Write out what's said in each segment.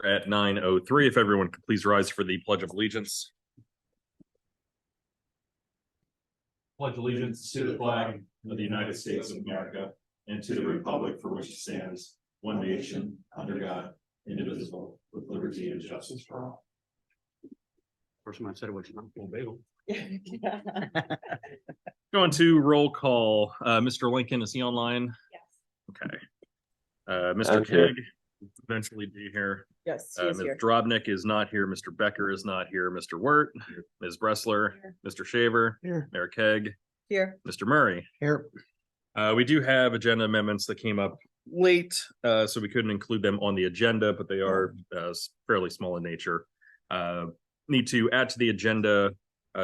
At 9:03, if everyone could please rise for the Pledge of Allegiance. Pledge allegiance to the flag of the United States of America and to the republic for which it stands, one nation, under God, indivisible, with liberty and justice for all. First time I said it was not full bagel. Going to roll call. Mr. Lincoln, is he online? Yes. Okay. Mr. Kig eventually be here. Yes, he Ms. is here. Drobnik is not here. Mr. Becker is not here. Mr. Wirt, Ms. Bressler, Here. Mr. Shaver, Here. Mayor Keg, Here. Mr. Murray. Here. We do have agenda amendments that came up late, so we couldn't include them on the agenda, but they are fairly small in nature. Need to add to the agenda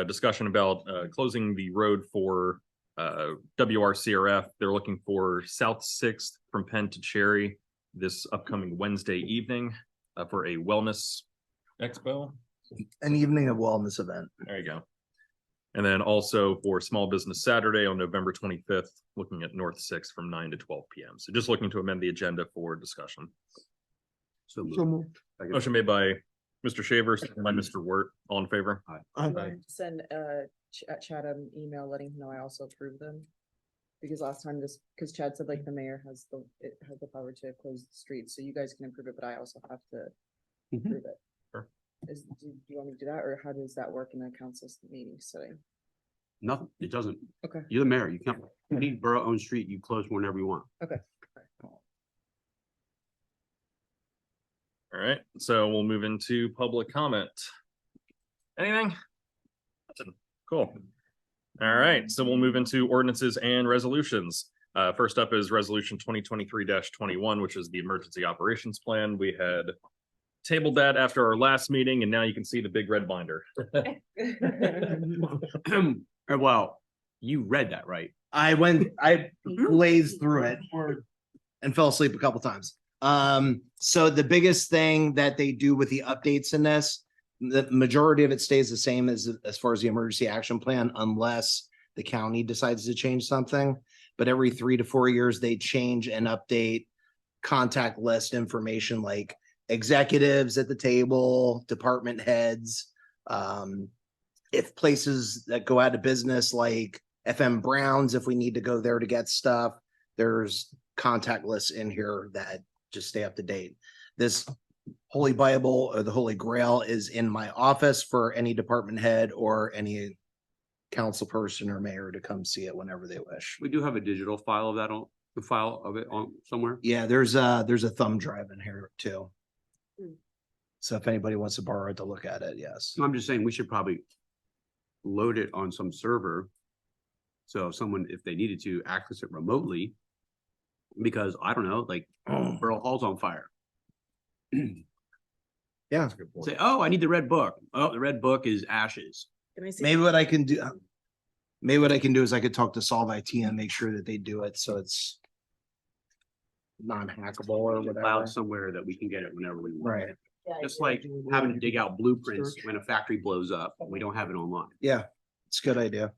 discussion about closing the road for WRCRF. They're looking for South 6th from Penn to Cherry this upcoming Wednesday evening for a wellness expo. An evening of wellness event. There you go. And then also for Small Business Saturday on November 25th, looking at North 6th from 9 to 12 p.m. So just looking to amend the agenda for discussion. So moved. Motion made by Mr. Shaver, second by Mr. Wirt. All in favor? Send Chad an email letting him know I also approve them. Because last time because Chad said like the mayor has the power to close the street, so you guys can approve it, but I also have to approve it. Sure. Do you want me to do that, or how does that work in the council meeting setting? Nothing. It doesn't. Okay. You're the mayor. You can't. Any borough-owned street, you close whenever you want. Okay. All right, so we'll move into public comment. Anything? Nothing. Cool. All right, so we'll move into ordinances and resolutions. First up is resolution 2023-21, which is the emergency operations plan. We had tabled that after our last meeting, and now you can see the big red binder. Well, you read that, right? I blazed through it and fell asleep a couple times. So the biggest thing that they do with the updates in this, the majority of it stays the same as far as the emergency action plan, unless the county decides to change something. But every 3 to 4 years, they change and update contact list information like executives at the table, department heads. If places that go out of business like FM Browns, if we need to go there to get stuff, there's contact lists in here that just stay up to date. This Holy Bible or the Holy Grail is in my office for any department head or any council person or mayor to come see it whenever they wish. We do have a digital file of that on the file of it on somewhere. Yeah, there's a thumb drive in here too. Hmm. So if anybody wants to borrow it to look at it, yes. I'm just saying we should probably load it on some server. So someone, if they needed to access it remotely, because I don't know, like Borough Hall's on fire. Yeah. Say, oh, I need the red book. Oh, the red book is ashes. Can I see? Maybe what I can do is I could talk to Solve IT and make sure that they do it so it's non-hackable or whatever. Cloud somewhere that we can get it whenever we want. Right. Just like having to dig out blueprints when a factory blows up, we don't have it online. Yeah, it's a good idea.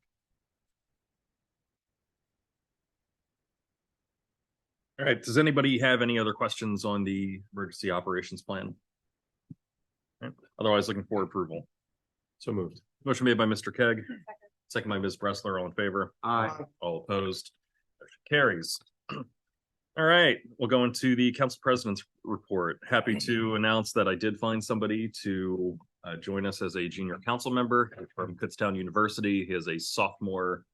All right, does anybody have any other questions on the emergency operations plan? Okay. Otherwise, looking for approval. So moved. Motion made by Mr. Keg, second by Ms. Bressler. All in favor? All opposed? Motion carries. All right, we'll go into the council president's report. Happy to announce that I did find somebody to join us as a junior council member from Kutztown University. He is a sophomore,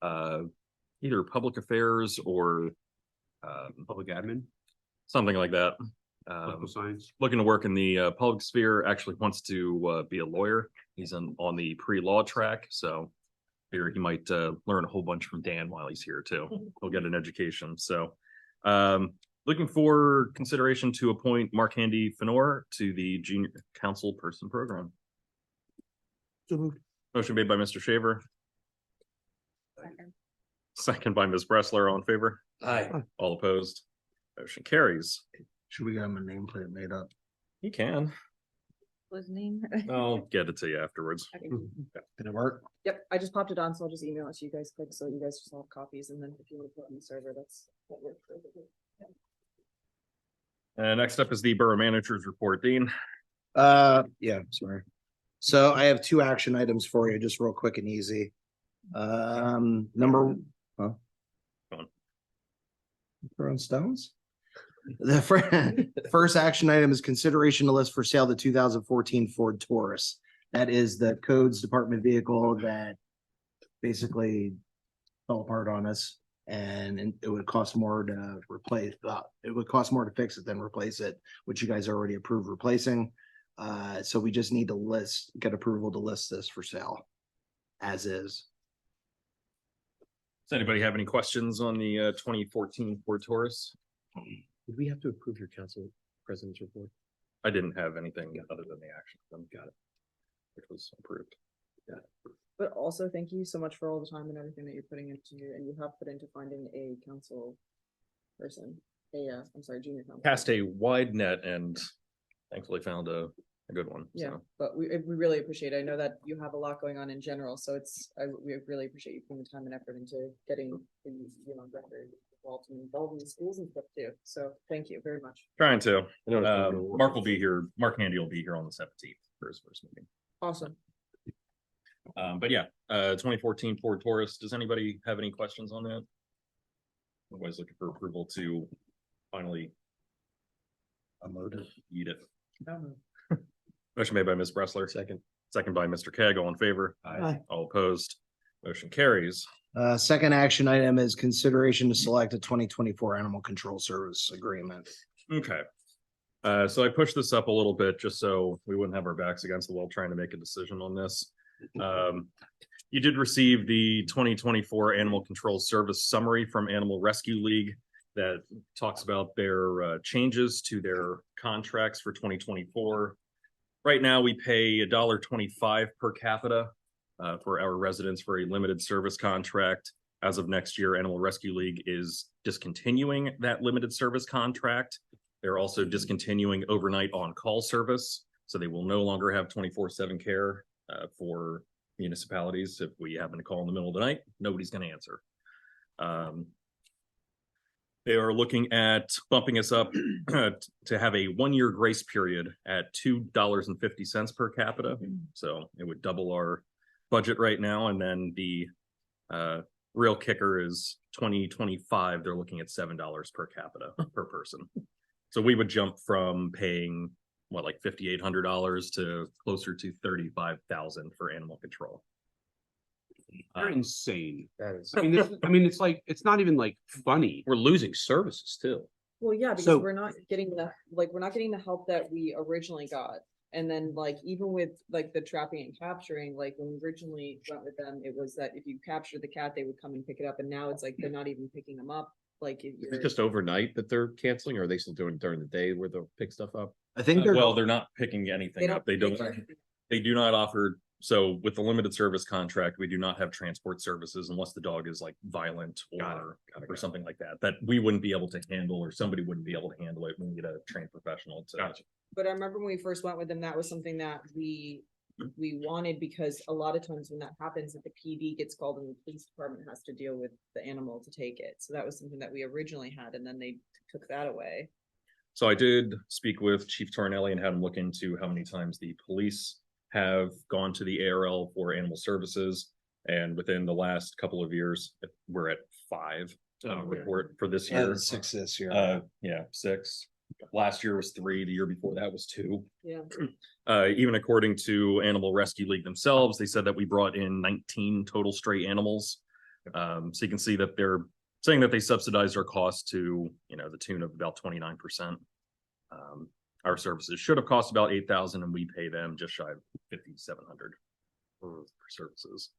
either public affairs or Public admin, something like that. political science. Looking to work in the public sphere, actually wants to be a lawyer. He's on the pre-law track, so figure he might learn a whole bunch from Dan while he's here too. He'll get an education. So looking for consideration to appoint Mark Handy Fenor to the junior council person program. Motion made by Mr. Shaver, second by Ms. Bressler. All in favor? Aye. All opposed? Motion carries. Should we get him a nameplate made up? He can. What's his name? I'll get it to you afterwards. Okay. Did it work? Yep, I just popped it on, so I'll just email it to you guys quick, so you guys just have copies, and then if you want to put it on the server, that works. Next up is the Borough Manager's Report. Dean? Yeah, sorry. So I have two action items for you, just real quick and easy. Number, huh? Go on. Throwing stones? The first action item is consideration to list for sale the 2014 Ford Taurus. That is the codes department vehicle that basically fell apart on us. And it would cost more to replace, it would cost more to fix it than replace it, which you guys already approved replacing. So we just need to get approval to list this for sale as is. Does anybody have any questions on the 2014 Ford Taurus? Did we have to approve your council president's report? I didn't have anything other than the action. Got it. Which was approved. But also, thank you so much for all the time and everything that you're putting into, and you have put into finding a council person, I'm sorry, junior council. Cast a wide net and thankfully found a good one. Yeah, So. but we really appreciate it. I know that you have a lot going on in general, so we really appreciate you putting the time and effort into getting the, record involved in the schools and stuff too. So thank you very much. Trying to. I know it's been real work. Mark will be here. Mark Handy will be here on the 17th for his first meeting. Awesome. But yeah, 2014 Ford Taurus. Does anybody have any questions on that? Otherwise, looking for approval to finally eat it. Motion made by Ms. Bressler. Second by Mr. Keg. All in favor? Aye. All opposed? Motion carries. Second action item is consideration to select a 2024 animal control service agreement. Okay. So I pushed this up a little bit just so we wouldn't have our backs against the wall trying to make a decision on this. You did receive the 2024 Animal Control Service Summary from Animal Rescue League that talks about their changes to their contracts for 2024. Right now, we pay $1.25 per capita for our residents for a limited service contract. As of next year, Animal Rescue League is discontinuing that limited service contract. They're also discontinuing overnight on-call service, so they will no longer have 24/7 care for municipalities. If we happen to call in the middle of the night, nobody's going to answer. They are looking at bumping us up to have a 1-year grace period at $2.50 per capita. So it would double our budget right now. And then the real kicker is 2025. They're looking at $7 per capita per person. So we would jump from paying like $5,800 to closer to $35,000 for animal control. They're insane. That is. It's like, it's not even like funny. We're losing services too. Well, yeah, because So- we're not getting the help that we originally got. And then even with the trapping and capturing, when we originally went with them, it was that if you captured the cat, they would come and pick it up. And now it's they're not even picking them up. Is it just overnight that they're canceling, or are they still doing it during the day where they'll pick stuff up? I think they're Well, they're not picking anything up. They do not offer. So with the limited service contract, we do not have transport services unless the dog is violent or something like that, that we wouldn't be able to handle, or somebody wouldn't be able to handle it. We need a trained professional to. But I remember when we first went with them, that was something that we wanted, because a lot of times when that happens, if the PD gets called and the police department has to deal with the animal to take it. So that was something that we originally had, and then they took that away. So I did speak with Chief Tornelli and had him look into how many times the police have gone to the ARL for animal services. And within the last couple of years, we're at 5 report for this year. 6 this year. 6. Last year was 3. The year before that was 2. Yeah. Even according to Animal Rescue League themselves, they said that we brought in 19 total stray animals. So you can see that they're saying that they subsidized our cost to, the tune of about 29%. Our services should have cost about $8,000, and we pay them just shy of $5,700 for services.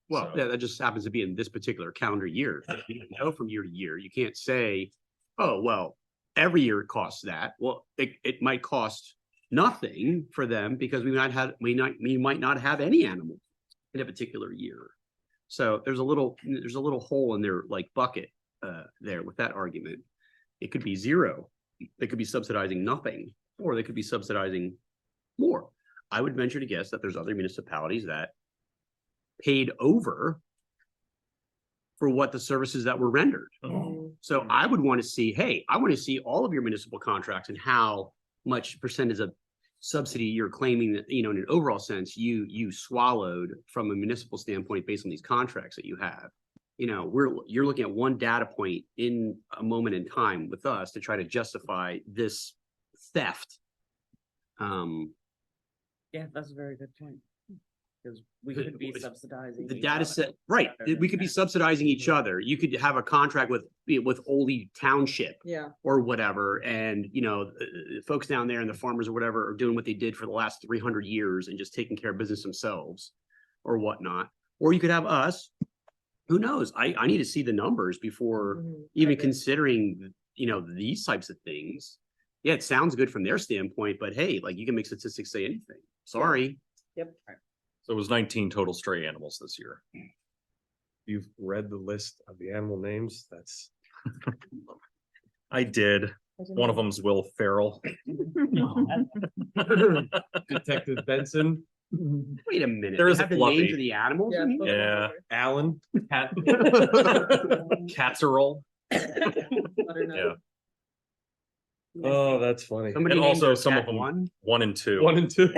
Well, So- yeah, that just happens to be in this particular calendar year. You don't know from year to year. You can't say, oh, well, every year it costs that. Well, it might cost nothing for them because we might not have any animal in a particular year. So there's a little hole in their bucket there with that argument. It could be zero. They could be subsidizing nothing, or they could be subsidizing more. I would venture to guess that there's other municipalities that paid over for what the services that were rendered. Mhm. So I would want to see, hey, I want to see all of your municipal contracts and how much percentage of subsidy you're claiming that, in an overall sense, you swallowed from a municipal standpoint based on these contracts that you have. You're looking at one data point in a moment in time with us to try to justify this theft. Yeah, that's a very good point. Because we could be The- subsidizing. The each data other. set, right, we could be subsidizing each other. You could have a contract with Oldie Township Yeah, or whatever, and folks down there and the farmers or whatever are doing what they did for the last 300 years and just taking care of business themselves or whatnot. Or you could have us, who knows? I need to see the numbers before Mhm. I even agree. considering, these types of things. Yeah, it sounds good from their standpoint, but hey, like you can make statistics say anything. Sorry. Yep. So it was 19 total stray animals this year. You've read the list of the animal names, that's. I did. One of them's Will Ferrell. Detective Benson, Wait a minute. There They is a have the Fluffy. names of the animals in here? Yeah. Alan, Cat. Casserole. Yeah. oh, that's funny. Somebody And named also their some of cat them- one? 1 and 2. 1 and 2.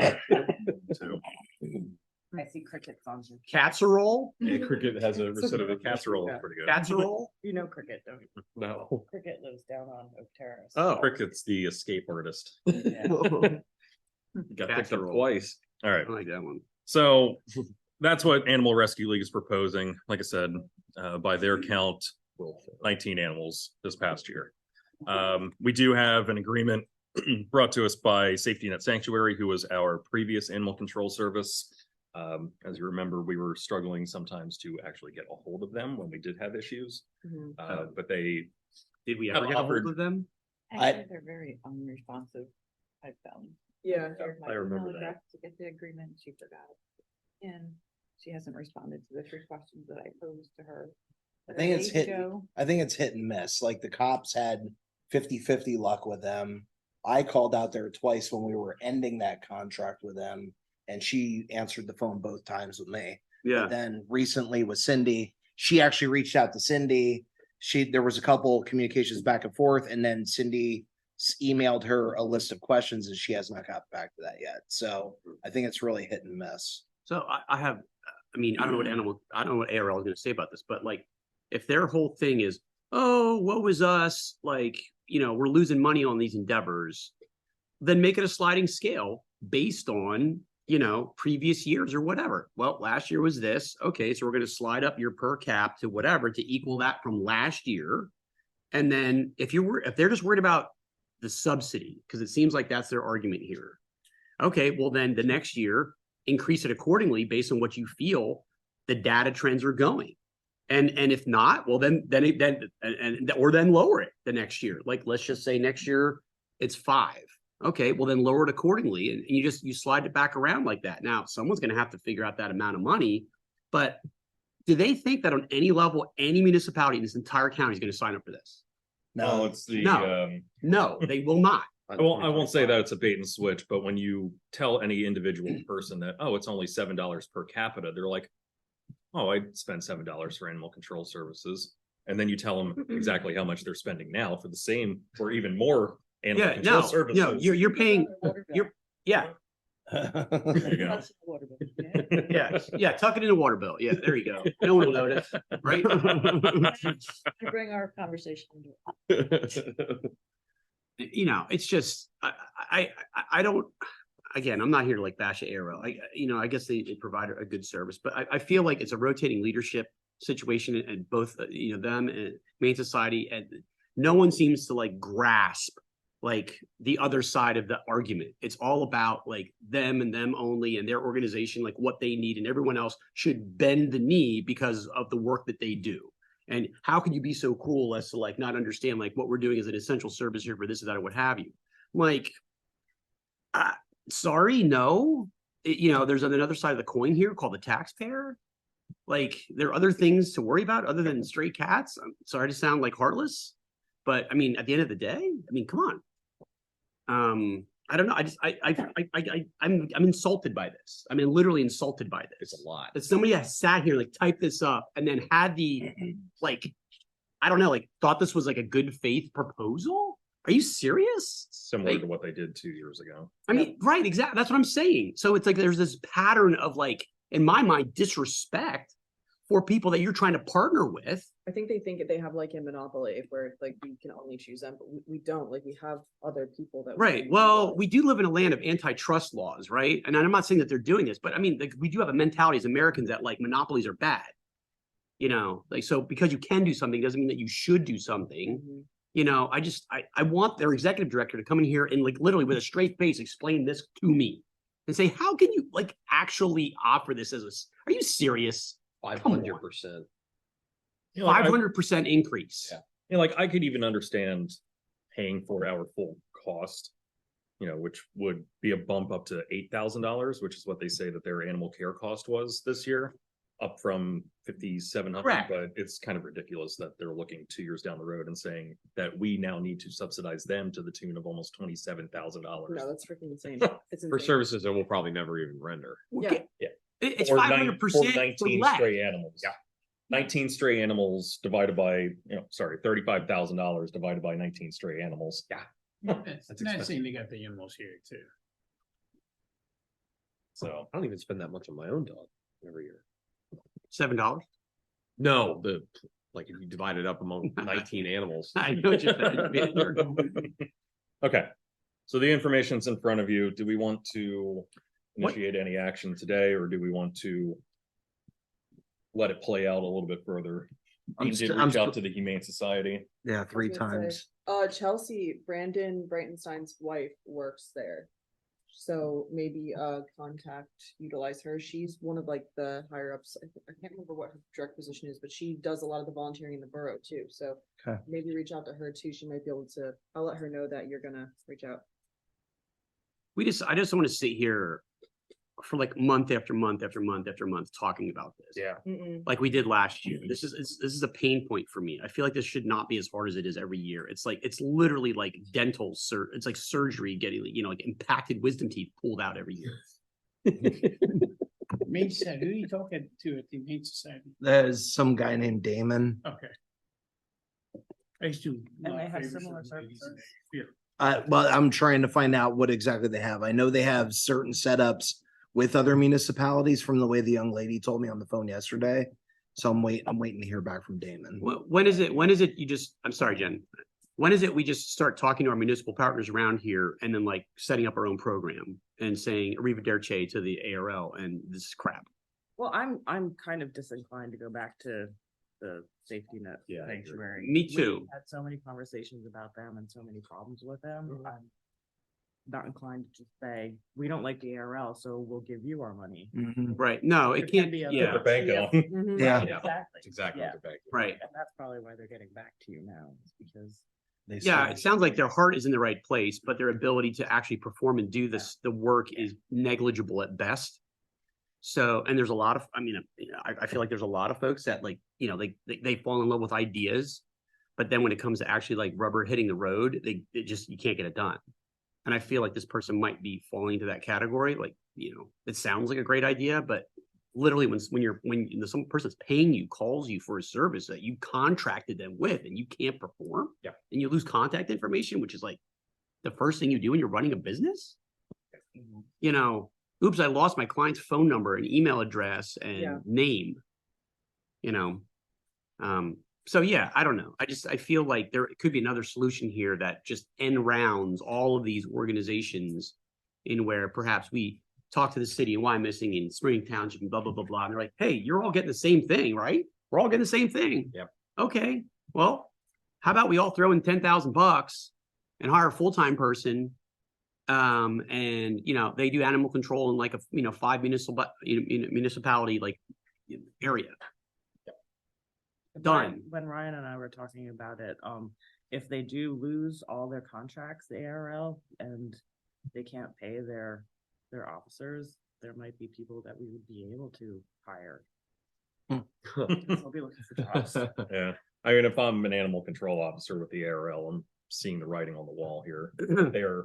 I see crickets on here. Casserole? Yeah, Cricket has a Instead of a recidivist. casserole, is pretty good. Casserole? You know cricket, don't you? No. Cricket lives down on Oak Terrace. Oh. Cricket's the escape artist. Yeah. Got picked up Casserole. twice. All right. I like that one. So that's what Animal Rescue League is proposing. Like I said, by their count, 19 animals this past year. We do have an agreement brought to us by Safety Net Sanctuary, who was our previous animal control service. As you remember, we were struggling sometimes to actually get a hold of them when we did have issues. Mhm. But they, Did we Have ever get a offered- hold of them? Actually, they're very unresponsive, I found. Yeah. Shared my I remember email that. address to get the agreement, she forgot it. And she hasn't responded to the 3 questions that I posed to her. I think it's days hit, ago. I think it's hit and miss. Like the cops had 50-50 luck with them. I called out there twice when we were ending that contract with them, and she answered the phone both times with me. Yeah. Then recently with Cindy, she actually reached out to Cindy. There was a couple communications back and forth, and then Cindy emailed her a list of questions, and she has not got back to that yet. So I think it's really hit and miss. So I have, I don't know what ARL is gonna say about this, but like, if their whole thing is, oh, what was us, like, we're losing money on these endeavors, then make it a sliding scale based on, previous years or whatever. Well, last year was this. Okay, so we're gonna slide up your per cap to whatever to equal that from last year. And then if they're just worried about the subsidy, because it seems like that's their argument here. Okay, well then the next year, increase it accordingly based on what you feel the data trends are going. And if not, well then lower it the next year. Like, let's just say next year it's 5. Okay, well then lower it accordingly. And you slide it back around like that. Now, someone's going to have to figure out that amount of money, but do they think that on any level, any municipality in this entire county is going to sign up for this? well, No, it's the, No. No, they will not. I won't say that it's a bait and switch, but when you tell any individual person that, oh, it's only $7 per capita, they're like, oh, I'd spend $7 for animal control services. And then you tell them exactly how much they're spending now for the same or even more animal Yeah, control no, services. no, you're paying, yeah, There you go. yeah, tuck it in the water bill. Yeah, there you go. No one will notice, right? To bring our conversation into it. It's just, I don't, again, I'm not here to like bash ARL. I guess they provide a good service, but I feel like it's a rotating leadership situation and both, them and Maine Society, and no one seems to like grasp like the other side of the argument. It's all about like them and them only and their organization, like what they need, and everyone else should bend the knee because of the work that they do. And how can you be so cruel as to like not understand like what we're doing is an essential service here for this or that or what have you? Like, sorry, no. There's another side of the coin here called the taxpayer. Like, there are other things to worry about other than stray cats. I'm sorry to sound like heartless, but at the end of the day, come on. I don't know. I'm insulted by this. I mean, literally insulted by this. It's a lot. That somebody has sat here, like typed this up and then had the, like, I don't know, like thought this was like a good faith proposal. Are you serious? Similar Like- to what they did 2 years ago. I mean, right, exactly. That's what I'm saying. So it's like there's this pattern of like, in my mind, disrespect for people that you're trying to partner with. I think they think they have like a monopoly where like we can only choose them, but we don't, like we have other people that. we Right. can Well, utilize. we do live in a land of antitrust laws, right? And I'm not saying that they're doing this, but I mean, like, we do have a mentality as Americans that like monopolies are bad. You know, like, so because you can do something doesn't mean that you should do something. Mhm. You know, I want their executive director to come in here and like literally with a straight face, explain this to me and say, how can you like actually offer this as are you serious? 500%. You know, like, I- 500% increase. Yeah. you know, like I could even understand paying for our full cost, you know, which would be a bump up to $8,000, which is what they say that their animal care cost was this year, up from 5,700. Correct. But it's kind of ridiculous that they're looking 2 years down the road and saying that we now need to subsidize them to the tune of almost $27,000. No, that's freaking insane. It's For insane. services that we'll probably never even render. Yeah. It's Or 500% for for 19 less. stray animals. Yeah. 19 stray animals divided by, $35,000 divided by 19 stray animals. Yeah. It's That's nice expensive. seeing they got the animals here too. So, I don't even spend that much on my own dog every year. $7. No, like if you divide it up among 19 animals. I know what you're saying. okay. So the information's in front of you. Do we want to What- initiate any action today, or do we want to let it play out a little bit further? I'm You did st- I'm reach out st- to the Humane Society. Yeah, I was 3 gonna say, times. Chelsea, Brandon Breitenstein's wife works there. So maybe utilize her. She's one of like the higher ups. I can't remember what her direct position is, but she does a lot of the volunteering in the borough too. So Okay. maybe reach out to her too. She might be able to, I'll let her know that you're gonna reach out. I just want to sit here for like month after month after month after month talking about this. Yeah. Like we did last year. This is a pain point for me. I feel like this should not be as hard as it is every year. It's like, it's literally like it's like surgery getting, like impacted wisdom teeth pulled out every year. Humane Society, who are you talking to at the Humane Society? There's some guy named Damon. Okay. I used to. And love they have favors similar from ladies. services? Yeah. Well, I'm trying to find out what exactly they have. I know they have certain setups with other municipalities from the way the young lady told me on the phone yesterday. So I'm waiting to hear back from Damon. When is it I'm sorry, Jen. When is it we just start talking to our municipal partners around here and then like setting up our own program and saying arrivederci to the ARL and this is crap? Well, I'm kind of disinclined to go back to the safety net Yeah, I agree. sanctuary. Me too. We've had so many conversations about them and so many problems with them. I'm not inclined to just say, we don't like the ARL, so we'll give you our money. Mhm. Right. No, There it can can't be be. a- Yeah. Their bank Yeah. on. Mhm. Yeah. Yeah. Exactly. That's exactly Yeah. what they're back. Right. And that's probably why they're getting back to you now, is because They Yeah, said- it sounds like their heart is in the right place, but their ability to actually perform and do the work is negligible at best. So, and there's a lot of, I feel like there's a lot of folks that like, they fall in love with ideas, but then when it comes to actually like rubber hitting the road, you can't get it done. And I feel like this person might be falling into that category. Like, it sounds like a great idea, but literally when some person's paying you, calls you for a service that you contracted them with and you can't perform. Yeah. And you lose contact information, which is like the first thing you do when you're running a business. Oops, I lost my client's phone number and email address and Yeah. name. So yeah, I don't know. I feel like there could be another solution here that just end rounds all of these organizations in where perhaps we talk to the city and Wyomissing and Spring Township and blah, blah, blah, blah. And they're like, hey, you're all getting the same thing, right? We're all getting the same thing. Yep. Okay, well, how about we all throw in $10,000 and hire a full-time person? And they do animal control in like a 5 municipality like area. Done. When Ryan and I were talking about it, if they do lose all their contracts, the ARL, and they can't pay their officers, there might be people that we would be able to hire. We'll be looking for jobs. Yeah. I mean, if I'm an animal control officer with the ARL, I'm seeing the writing on the wall here. They're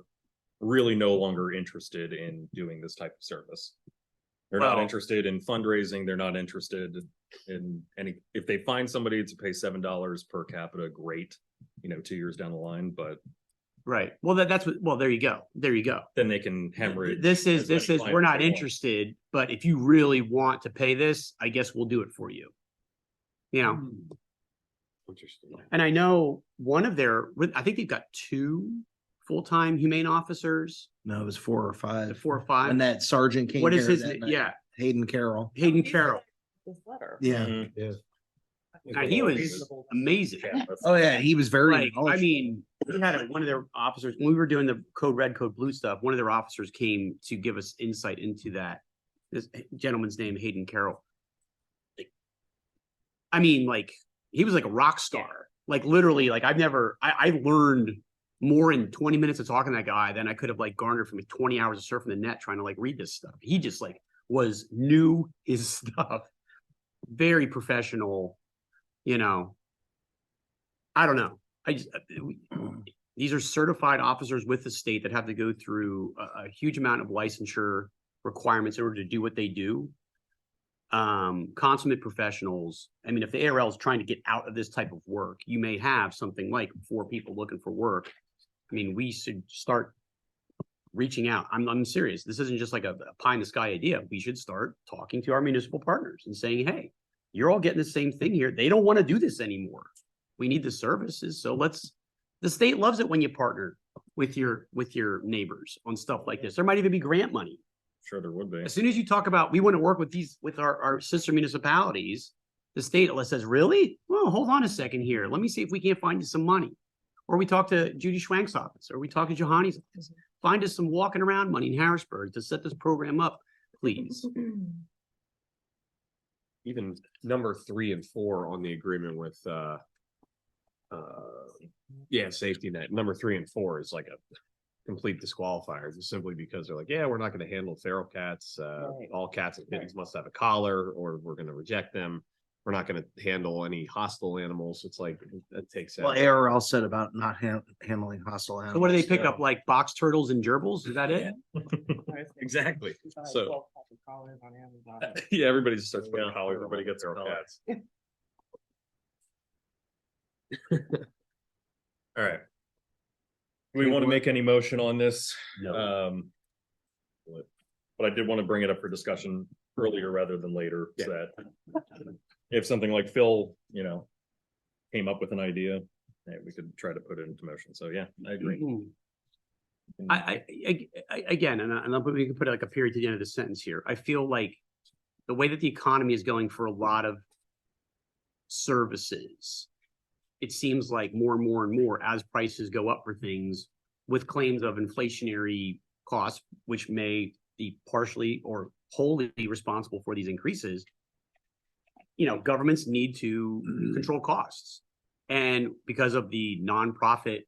really no longer interested in doing this type of service. They're not Well- interested in fundraising. They're not interested in any, if they find somebody to pay $7 per capita, great, 2 years down the line, but Right. Well, that's what, well, there you go. There you go. then they can hemorrhage. This is, as many we're clients not as they want. interested, but if you really want to pay this, I guess we'll do it for you. You know, Interesting. and I know one of their, I think they've got 2 full-time humane officers, No, it was 4 or 5. 4 or 5. And that sergeant came What is here his, that night. yeah, Hayden Carroll. Hayden Carroll. This letter. Yeah. Mhm. Yeah. And he was amazing. Yeah, that's- Oh, yeah, he was very. Like, I knowledgeable. mean, we had one of their officers, when we were doing the code red, code blue stuff, one of their officers came to give us insight into that. This gentleman's name, Hayden Carroll. I mean, like, he was like a rock star. Like, literally, like, I learned more in 20 minutes of talking to that guy than I could have like garnered from 20 hours of surfing the net trying to like read this stuff. He just like knew his stuff. Very professional, I don't know. These are certified officers with the state that have to go through a huge amount of licensure requirements in order to do what they do. Consummate professionals. I mean, if the ARL is trying to get out of this type of work, you may have something like 4 people looking for work. I mean, we should start reaching out. I'm serious. This isn't just like a pie in the sky idea. We should start talking to our municipal partners and saying, hey, you're all getting the same thing here. They don't want to do this anymore. We need the services. So the state loves it when you partner with your neighbors on stuff like this. There might even be grant money. Sure, there would be. As soon as you talk about, we want to work with our sister municipalities, the state says, really? Well, hold on a second here. Let me see if we can't find you some money. Or we talk to Judy Schwank's office, or we talk to Johanni's office. Find us some walking around money in Harrisburg to set this program up, please. Even number 3 and 4 on the agreement with, safety net, number 3 and 4 is like a complete disqualifier, just simply because they're like, yeah, we're not going to handle feral cats. Right. All cats and kittens must have a collar, or we're going to reject them. We're not going to handle any hostile animals. It's like, that takes. Well, ARL said about not handling hostile animals. So what do they pick up, like box turtles and gerbils? Is that it? Exactly. So, yeah, everybody just starts putting how everybody gets their cats. All right. Do we want to make any motion on this? No. But I did want to bring it up for discussion earlier rather than later, so that if something like Phil, came up with an idea, we could try to put it into motion. So yeah, I agree. I again, and we can put like a period to the end of the sentence here. I feel like the way that the economy is going for a lot of services, it seems like more and more and more as prices go up for things with claims of inflationary costs, which may be partially or wholly responsible for these increases. Governments need to control costs. And because of the nonprofit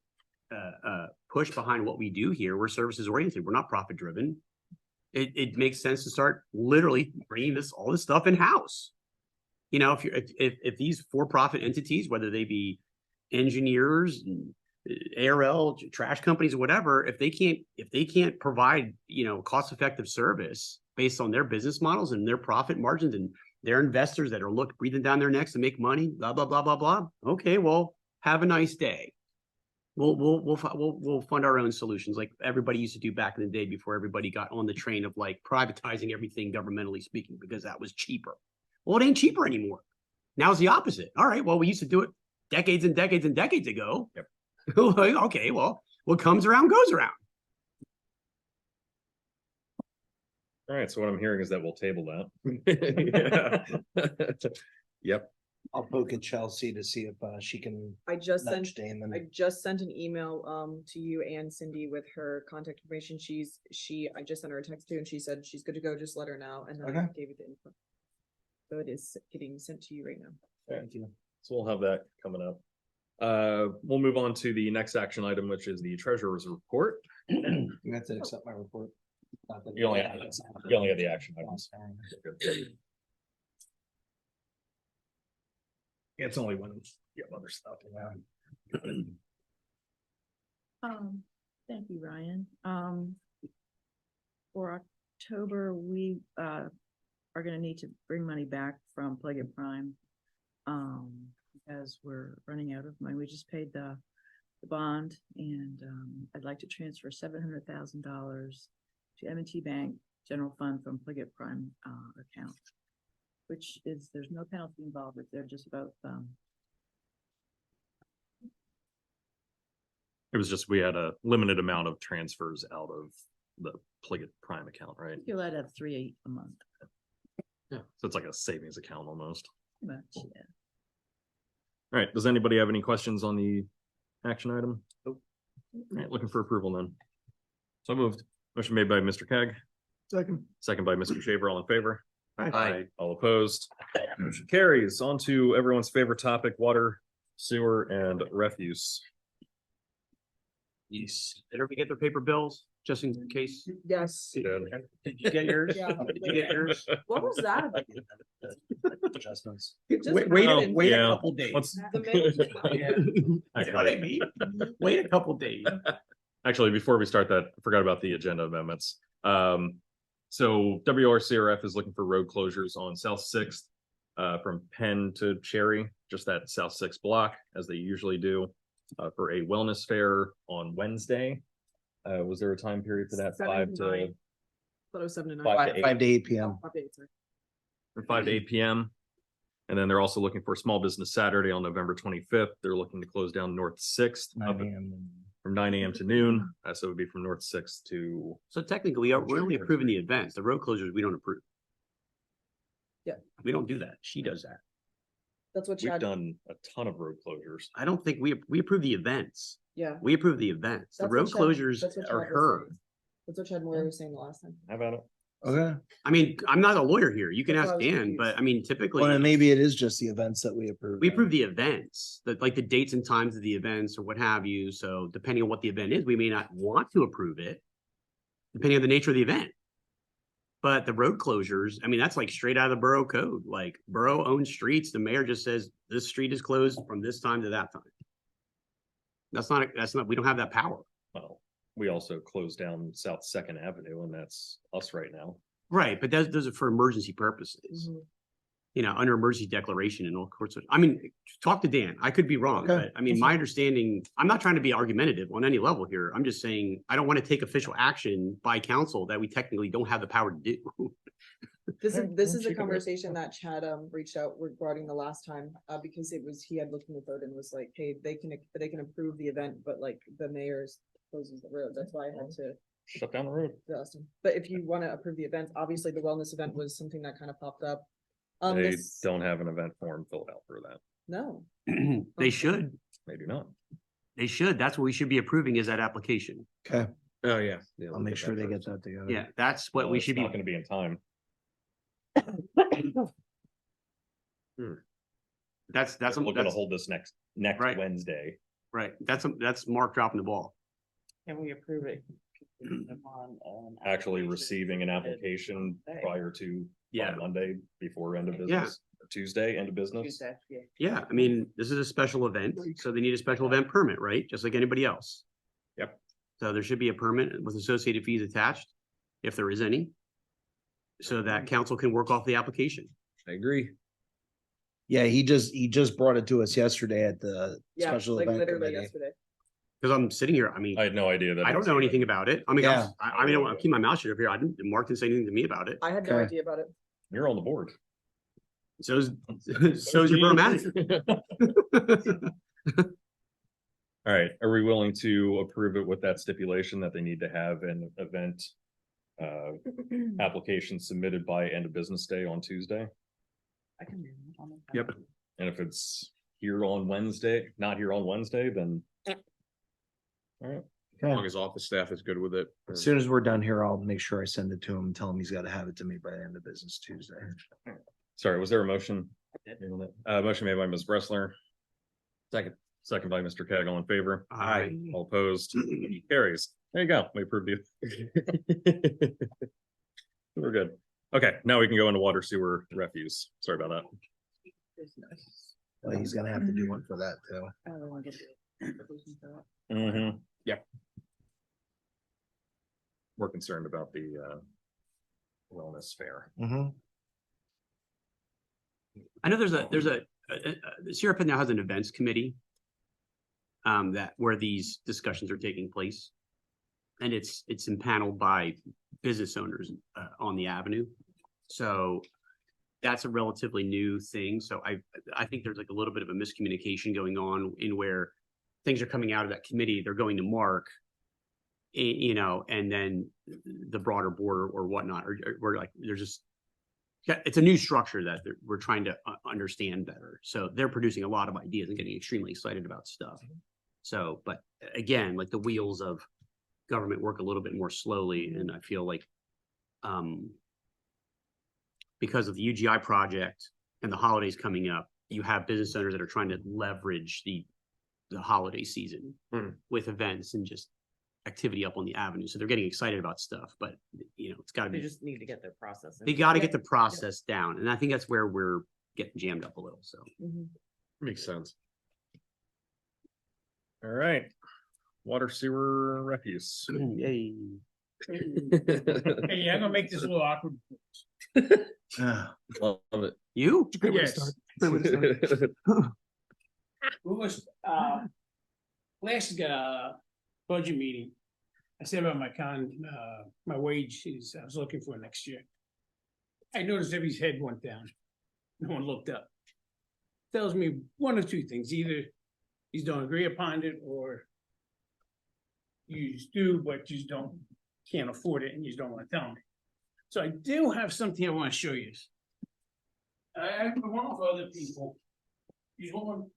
push behind what we do here, we're services oriented. We're not profit driven. It makes sense to start literally bringing all this stuff in house. If these for-profit entities, whether they be engineers, ARL, trash companies, or whatever, if they can't provide cost-effective service based on their business models and their profit margins and their investors that are breathing down their necks to make money, blah blah blah blah blah. Okay, well, have a nice day. We'll fund our own solutions like everybody used to do back in the day before everybody got on the train of like privatizing everything governmentally speaking because that was cheaper. Well, it ain't cheaper anymore. Now it's the opposite. All right, well, we used to do it decades and decades and decades ago. Yep. Okay, well, what comes around goes around. All right, so what I'm hearing is that we'll table that. Yep. I'll poke at Chelsea to see if she can I just sent nudge Damon. I just sent an email to you and Cindy with her contact information. I just sent her a text too, and she said she's good to go. Just let her know, and then I Okay. gave you the info. So it is getting sent to you right now. Thank you. So we'll have that coming up. We'll move on to the next action item, which is the treasurer's report. You have to accept my report. Not that- You only have the action items. It's only when you have other stuff. Thank you, Ryan. For October, we are gonna need to bring money back from Pliget Prime. As we're running out of money. We just paid the bond and I'd like to transfer $700,000 to M&T Bank General Fund from Pliget Prime account, which is, there's no penalty involved, but they're just about It was just, we had a limited amount of transfers out of the Pliget Prime account, right? you're allowed to have 3 a month. Yeah. So it's like a savings account almost. Pretty much, yeah. All right, does anybody have any questions on the action item? All right, looking for approval then. So moved. Motion made by Mr. Keg. Second by Mr. Shaver, all in favor? Aye. All opposed? Motion carries. On to everyone's favorite topic, water, sewer, and refuse. Yes. Did everybody get their paper bills, just in case? Yes. Did you get yours? Yeah. Did you get yours? What was that about? Adjustments. Just Wait happened. a Yeah. couple days. Let's- The minute- That's what I mean. Wait a couple days. Actually, before we start that, I forgot about the agenda amendments. So WRCRF is looking for road closures on South Sixth from Penn to Cherry, just that South Sixth block, as they usually do, for a wellness fair on Wednesday. Was there a time period for that? 7 to 9. Thought it was 7 to 9. 5 to 8. 5 to 8 p.m. 5 to 8, sorry. From 5 to 8 p.m. And then they're also looking for Small Business Saturday on November 25th. They're looking to close down North Sixth 9 a.m. from 9 a.m. to noon. So it would be from North Sixth to, So technically, we're only approving the events. The road closures, we don't approve. Yeah. We don't do that. She does that. That's what we've Chad, done a ton of road closures. I don't think we approve the events. yeah. We approve the events. The That's road what Chad- closures that's what are Chad was her. saying. That's what Chad Moyer was saying the last time. How about it? Okay. I mean, I'm not a lawyer here. You can That's ask why I was Dan, but confused. I mean, typically. Well, then maybe it is just the events that we approve. We then. approve the events, like the dates and times of the events or what have you. So depending on what the event is, we may not want to approve it. Depending on the nature of the event. But the road closures, I mean, that's like straight out of the borough code, like borough owned streets. The mayor just says this street is closed from this time to that time. That's not, we don't have that power. Well, we also closed down South Second Avenue, and that's us right now. Right, but those are for emergency purposes. Mhm. You know, under emergency declaration and all sorts of, I mean, talk to Dan. I could be wrong, Okay. but I mean, my understanding, I'm not trying to be argumentative on any level here. I'm just saying, I don't want to take official action by council that we technically don't have the power to do. This is a conversation that Chad reached out regarding the last time, because he had looked in the code and was like, hey, they can approve the event, but like the mayor's closes the road. That's why I had to Shut down the road. ask him. But if you want to approve the events, obviously the wellness event was something that kind of popped up. They This- don't have an event form filled out for that. No, They should, Maybe not. they should. That's what we should be approving is that application. Okay. Oh, yeah. I'll make sure they get that together. Yeah, that's what we should be. Not gonna be in time. That's We're looking to that's hold this next Right. Wednesday. right. That's Mark dropping the ball. Can we approve it? upon an Actually application receiving an submitted application on Monday? prior to Yeah. on Monday before end of Yeah. business, or Tuesday, end of business. Tuesday, yeah. Yeah, I mean, this is a special event, so they need a special event permit, right? Just like anybody else. Yep. So there should be a permit with associated fees attached, if there is any. So that council can work off the application. I agree. Yeah, he just brought it to us yesterday at the yeah, special like event literally committee. yesterday. Cause I'm sitting here, I mean, I had no idea that. I don't know anything about it. I mean, Yeah. I mean, I'll keep my mouth shut up here. Mark didn't say anything to me about it. I had no Okay. idea about it. You're on the board. So's your borough manager. All right, are we willing to approve it with that stipulation that they need to have an event application submitted by end of business day on Tuesday? I can. I'll make that. Yep. And if it's here on Wednesday, not here on Wednesday, then. All right, As long as office staff is good with it. As soon as we're done here, I'll make sure I send it to him and tell him he's got to have it to me by the end of business Tuesday. sorry, was there a motion? Motion made by Ms. Bressler. Second by Mr. Keg, all in favor? Aye. All opposed? Carries. There you go. We approved you. We're good. Okay, now we can go into water sewer refuse. Sorry about that. There's no- Well, he's gonna have to do one for that too. I don't wanna get the application for that. Mhm. more concerned about the wellness fair. Mhm. I know there's a Sierra now has an events committee. That where these discussions are taking place. And it's impaneled by business owners on the avenue. So that's a relatively new thing. So I think there's like a little bit of a miscommunication going on in where things are coming out of that committee, they're going to Mark, you know, and then the broader board or whatnot, or we're like, there's just, it's a new structure that we're trying to understand better. So they're producing a lot of ideas and getting extremely excited about stuff. So, but again, like the wheels of government work a little bit more slowly. And I feel like, because of the UGI project and the holidays coming up, you have business owners that are trying to leverage the holiday season with events and just activity up on the avenue. So they're getting excited about stuff, but you know, it's gotta They be, just need to get their process. they gotta get the process down. And I think that's where we're getting jammed up a little, so. Makes sense. All right, water sewer refuse. Yay. Hey, I'm gonna make this a little awkward. Love it. You? Yes. What was, last, budget meeting, I said about my wages I was looking for next year. I noticed everybody's head went down. No one looked up. Tells me one of two things, either you don't agree upon it, or you do, but you can't afford it and you don't want to tell me. So I do have something I want to show you. I want for other people. You want?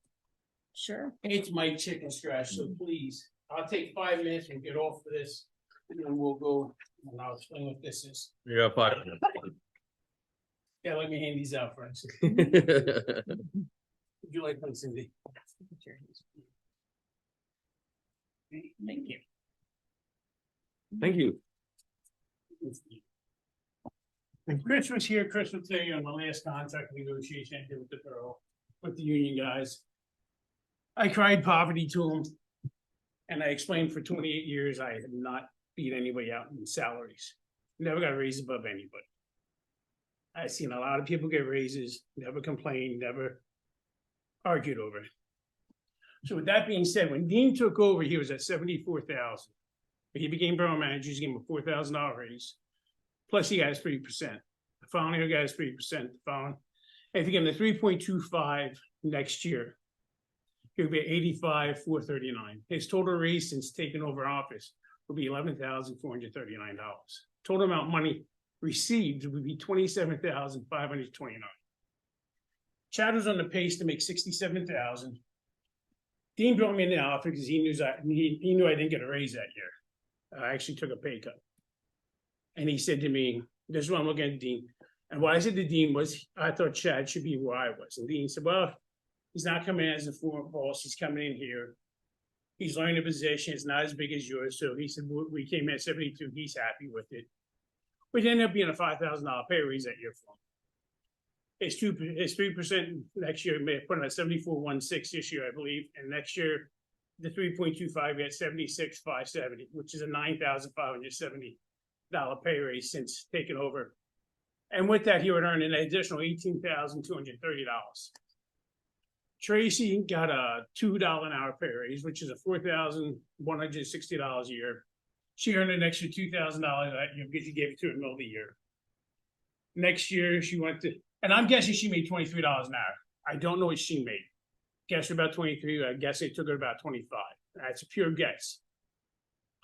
Sure. It's my chicken scratch, so please, I'll take 5 minutes and get off of this, and then we'll go, and I'll explain what this is. You got 5 minutes. Yeah, let me hand these out first. Would you like one, Cindy? Thank you. Thank you. If Chris was here, Chris would tell you on the last contract negotiation I did with the borough, with the union guys. I cried poverty to them. And I explained for 28 years, I have not beat anybody out in salaries. Never got a raise above anybody. I've seen a lot of people get raises, never complained, never argued over it. So with that being said, when Dean took over, he was at 74,000. He became borough manager, he's gave him a $4,000 raise. Plus he got his 3%. The following year got his 3%. The following, if he gave him the 3.25 next year, he'll be at 85,439. His total raise since taking over office will be $11,439. Total amount of money received would be $27,529. Chad was on the pace to make $67,000. Dean brought me in the office because he knew I didn't get a raise that year. I actually took a pay cut. And he said to me, this is what I'm looking at, Dean. And what I said to Dean was, I thought Chad should be where I was. And Dean said, well, he's not coming in as a former boss. He's coming in here. He's learning a position. It's not as big as yours. So he said, we came in at 72. He's happy with it. But it ended up being a $5,000 pay raise that year for him. It's 3% next year, may have put him at 74,160 this year, I believe. And next year, the 3.25 at 76,570, which is a $9,570 pay raise since taking over. And with that, he would earn an additional $18,230. Tracy got a $2 an hour pay raise, which is a $4,160 a year. She earned an extra $2,000 that year because you gave it to her in the middle of the year. Next year, she went to, and I'm guessing she made $23 an hour. I don't know what she made. Guess about 23. I guess it took her about 25. That's a pure guess.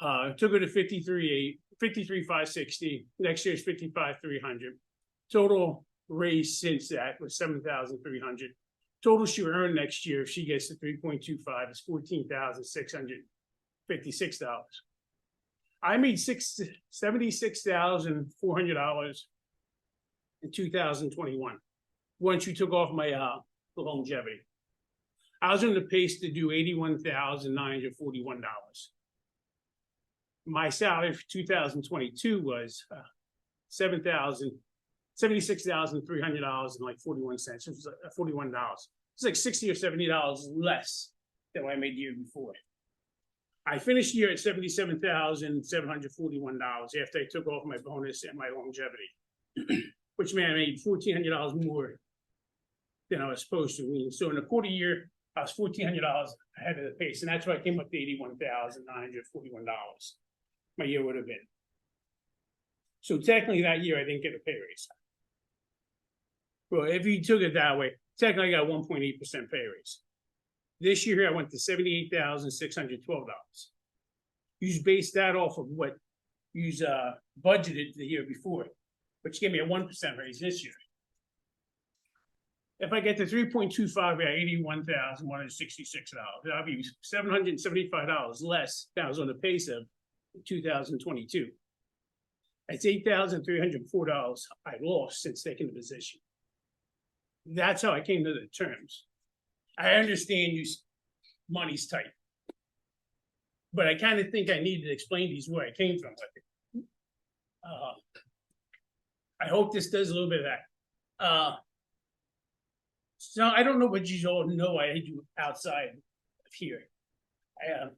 Took her to 53,560. Next year's 55,300. Total raise since that was 7,300. Total she will earn next year if she gets to 3.25 is $14,656. I made $76,400 in 2021. Once you took off my longevity, I was on the pace to do $81,941. My salary for 2022 was $76,300 and like 41 cents. It was $41. It's like $60 or $70 less than what I made the year before. I finished the year at $77,741 after I took off my bonus and my longevity, which meant I made $1,400 more than I was supposed to. I mean, so in a quarter year, I was $1,400 ahead of the pace, and that's why I came up to $81,941. My year would have been. So technically, that year I didn't get a pay raise. Well, if you took it that way, technically I got 1.8% pay raise. This year I went to $78,612. You base that off of what you budgeted the year before, which gave me a 1% raise this year. If I get to 3.25, I got $81,166. That'll be $775 less than I was on the pace of 2022. That's $8,304 I lost since taking the position. That's how I came to the terms. I understand money's tight, but I kind of think I need to explain these where I came from. I hope this does a little bit of that. So I don't know what you all know I do outside of here. And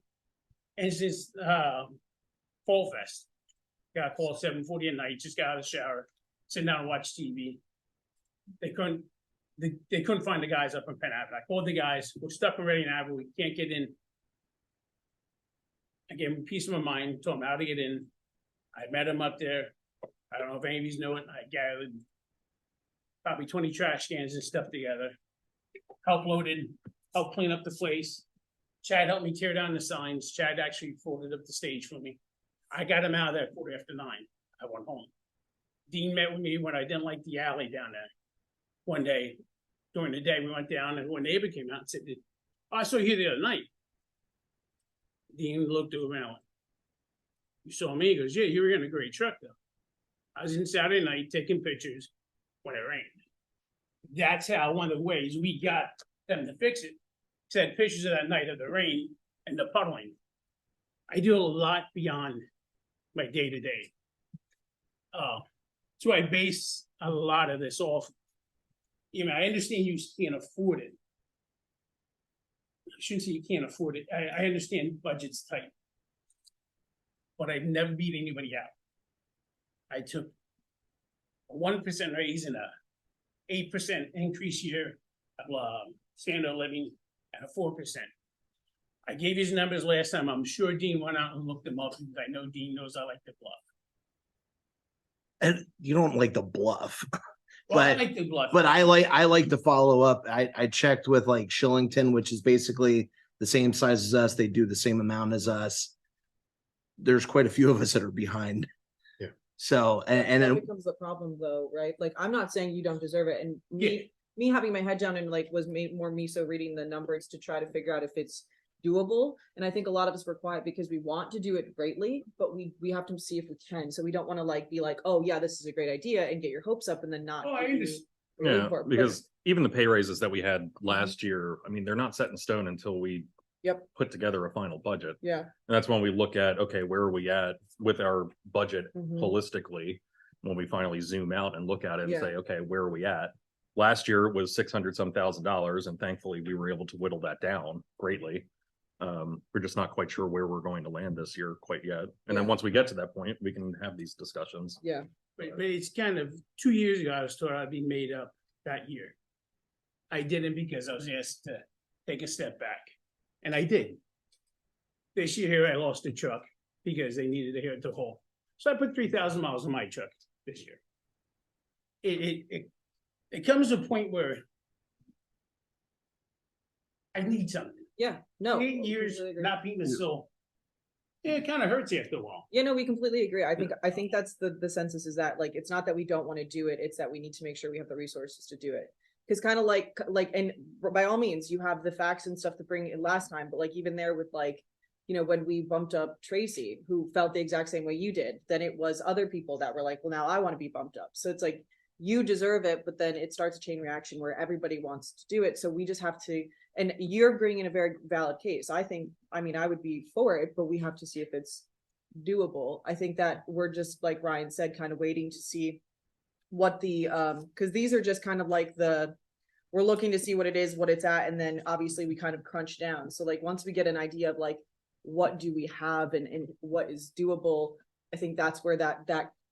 it's this Fall Fest. Got a call at 7:40 at night, just got out of the shower, sitting down and watch TV. They couldn't find the guys up in Penn Avenue. I called the guys, we're stuck already in Avenue, we can't get in. I gave them a piece of my mind, told them how to get in. I met them up there. I don't know if any of you know it. I gathered probably 20 trash cans and stuff together. Helped loaded, helped clean up the place. Chad helped me tear down the signs. Chad actually folded up the stage for me. I got him out of there at 9:15. I went home. Dean met with me when I didn't like the alley down there. One day, during the day, we went down and one neighbor came out and said, "Oh, I saw you here the other night." Dean looked over and went, "You saw me?" He goes, "Yeah, you were in a great truck though." I was in Saturday night taking pictures when it rained. That's how one of the ways we got them to fix it. Said pictures of that night of the rain and the puddling. I do a lot beyond my day-to-day. So I base a lot of this off. You know, I understand you can't afford it. I shouldn't say you can't afford it. I understand budget's tight. But I've never beat anybody out. I took a 1% raise and a 8% increase year of standard of living and a 4%. I gave his numbers last time. I'm sure Dean went out and looked them up because I know Dean knows I like to bluff. And you don't like the bluff. Well, I But- like to bluff. But I like to follow up. I checked with like Shillington, which is basically the same size as us. They do the same amount as us. There's quite a few of us that are behind. Yeah. So, and That then becomes the problem though, right? Like, I'm not saying you don't deserve it, and Yeah. me having my head down and like was more me so reading the numbers to try to figure out if it's doable. And I think a lot of us were quiet because we want to do it greatly, but we have to see if we can. So we don't want to like be like, oh yeah, this is a great idea and get your hopes up and then not. Oh, I give you understand. room Yeah, for it. But- because even the pay raises that we had last year, I mean, they're not set in stone until we Yep. put together a final budget. Yeah. And that's when we look at, okay, where are we at with our budget Mhm. holistically? When we finally zoom out and look at it and Yeah. say, okay, where are we at? Last year it was $600,000, and thankfully we were able to whittle that down greatly. We're just not quite sure where we're going to land this year quite yet. And then Yeah. once we get to that point, we can have these discussions. Yeah. But it's kind of 2 years ago, I was told I'd be made up that year. I didn't because I was asked to take a step back, and I did. This year I lost a truck because they needed to hear it to haul. So I put 3,000 miles on my truck this year. It comes to a point where I need something. Yeah. No. 8 years completely agree. not being the soul. Yeah, it kind of hurts after a while. Yeah, no, we completely agree. I think that's the census is that like, it's not that we don't want to do it. It's that we need to make sure we have the resources to do it. Cause kind of like, and by all means, you have the facts and stuff to bring in last time, but like even there with like, you know, when we bumped up Tracy, who felt the exact same way you did, then it was other people that were like, well, now I want to be bumped up. So it's like, you deserve it, but then it starts a chain reaction where everybody wants to do it. So we just have to, and you're bringing a very valid case. I mean, I would be for it, but we have to see if it's doable. I think that we're just, like Ryan said, kind of waiting to see what the, cause these are just kind of like we're looking to see what it is, what it's at. And then obviously we kind of crunch down. So like, once we get an idea of like, what do we have and what is doable? I think that's where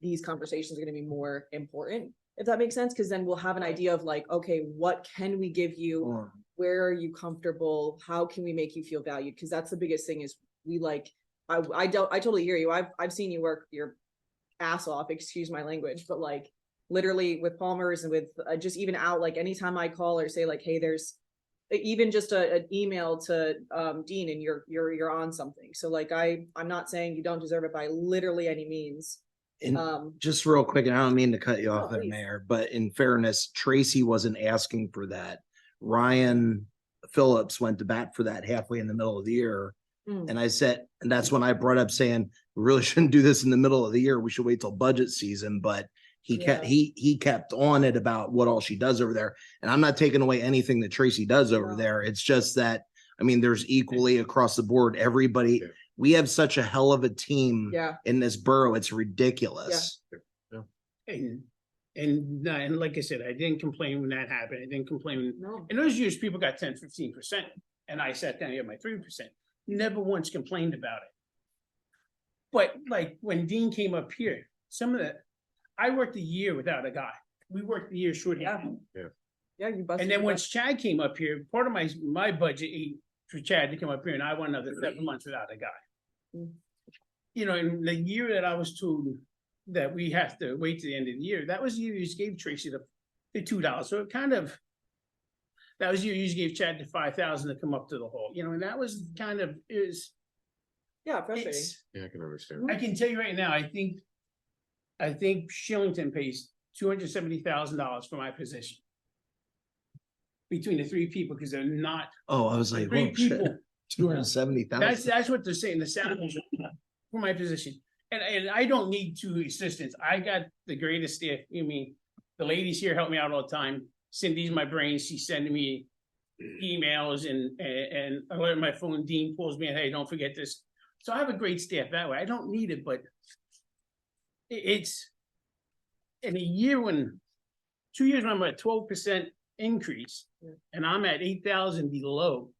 these conversations are gonna be more important, if that makes sense, because then we'll have an idea of like, okay, what can we give you? Where are you comfortable? How can we make you feel valued? Because that's the biggest thing is we like, I totally hear you. I've seen you work your ass off, excuse my language, but like literally with Palmer's and with just even out, like anytime I call or say like, hey, there's even just an email to Dean and you're on something. So like I'm not saying you don't deserve it by literally any means. And just real quick, and I don't mean to cut you off there, please. Mayor, but in fairness, Tracy wasn't asking for that. Ryan Phillips went to bat for that halfway in the middle of the year. And I said, and that's when I brought up saying, we really shouldn't do this in the middle of the year. We should wait till budget season, but he kept on it about what all she does over there. And I'm not taking away anything that Tracy does over there. It's just that, I mean, there's equally across the board, everybody, we have such a hell of a team in this borough. It's ridiculous. And like I said, I didn't complain when that happened. I didn't complain. No. In those years, people got 10, 15%. And I sat down here at my 3%. Never once complained about it. But like when Dean came up here, I worked a year without a guy. We worked a year shorthand. Yeah, you busted. And then once Chad came up here, part of my budget for Chad to come up here, and I went another 7 months without a guy. You know, in the year that I was told that we have to wait to the end of the year, that was the year you just gave Tracy the $2. So it kind of, that was the year you just gave Chad the $5,000 to come up to the hole, you know, and that was kind of frustrating. Yeah, I can understand. I can tell you right now, I think Shillington pays $270,000 for my position. Between the three people, because they're not. Oh, I was like, three whoa, shit. people. 270,000. That's what they're saying, the salaries for my position. And I don't need two assistants. I got the greatest staff. I mean, the ladies here help me out all the time. Cindy's my brain. She's sending me emails and alert my phone. Dean pulls me in, hey, don't forget this. So I have a great staff that way. I don't need it, but it's in a year 2 years when I'm at 12% increase and I'm at 8,000 below,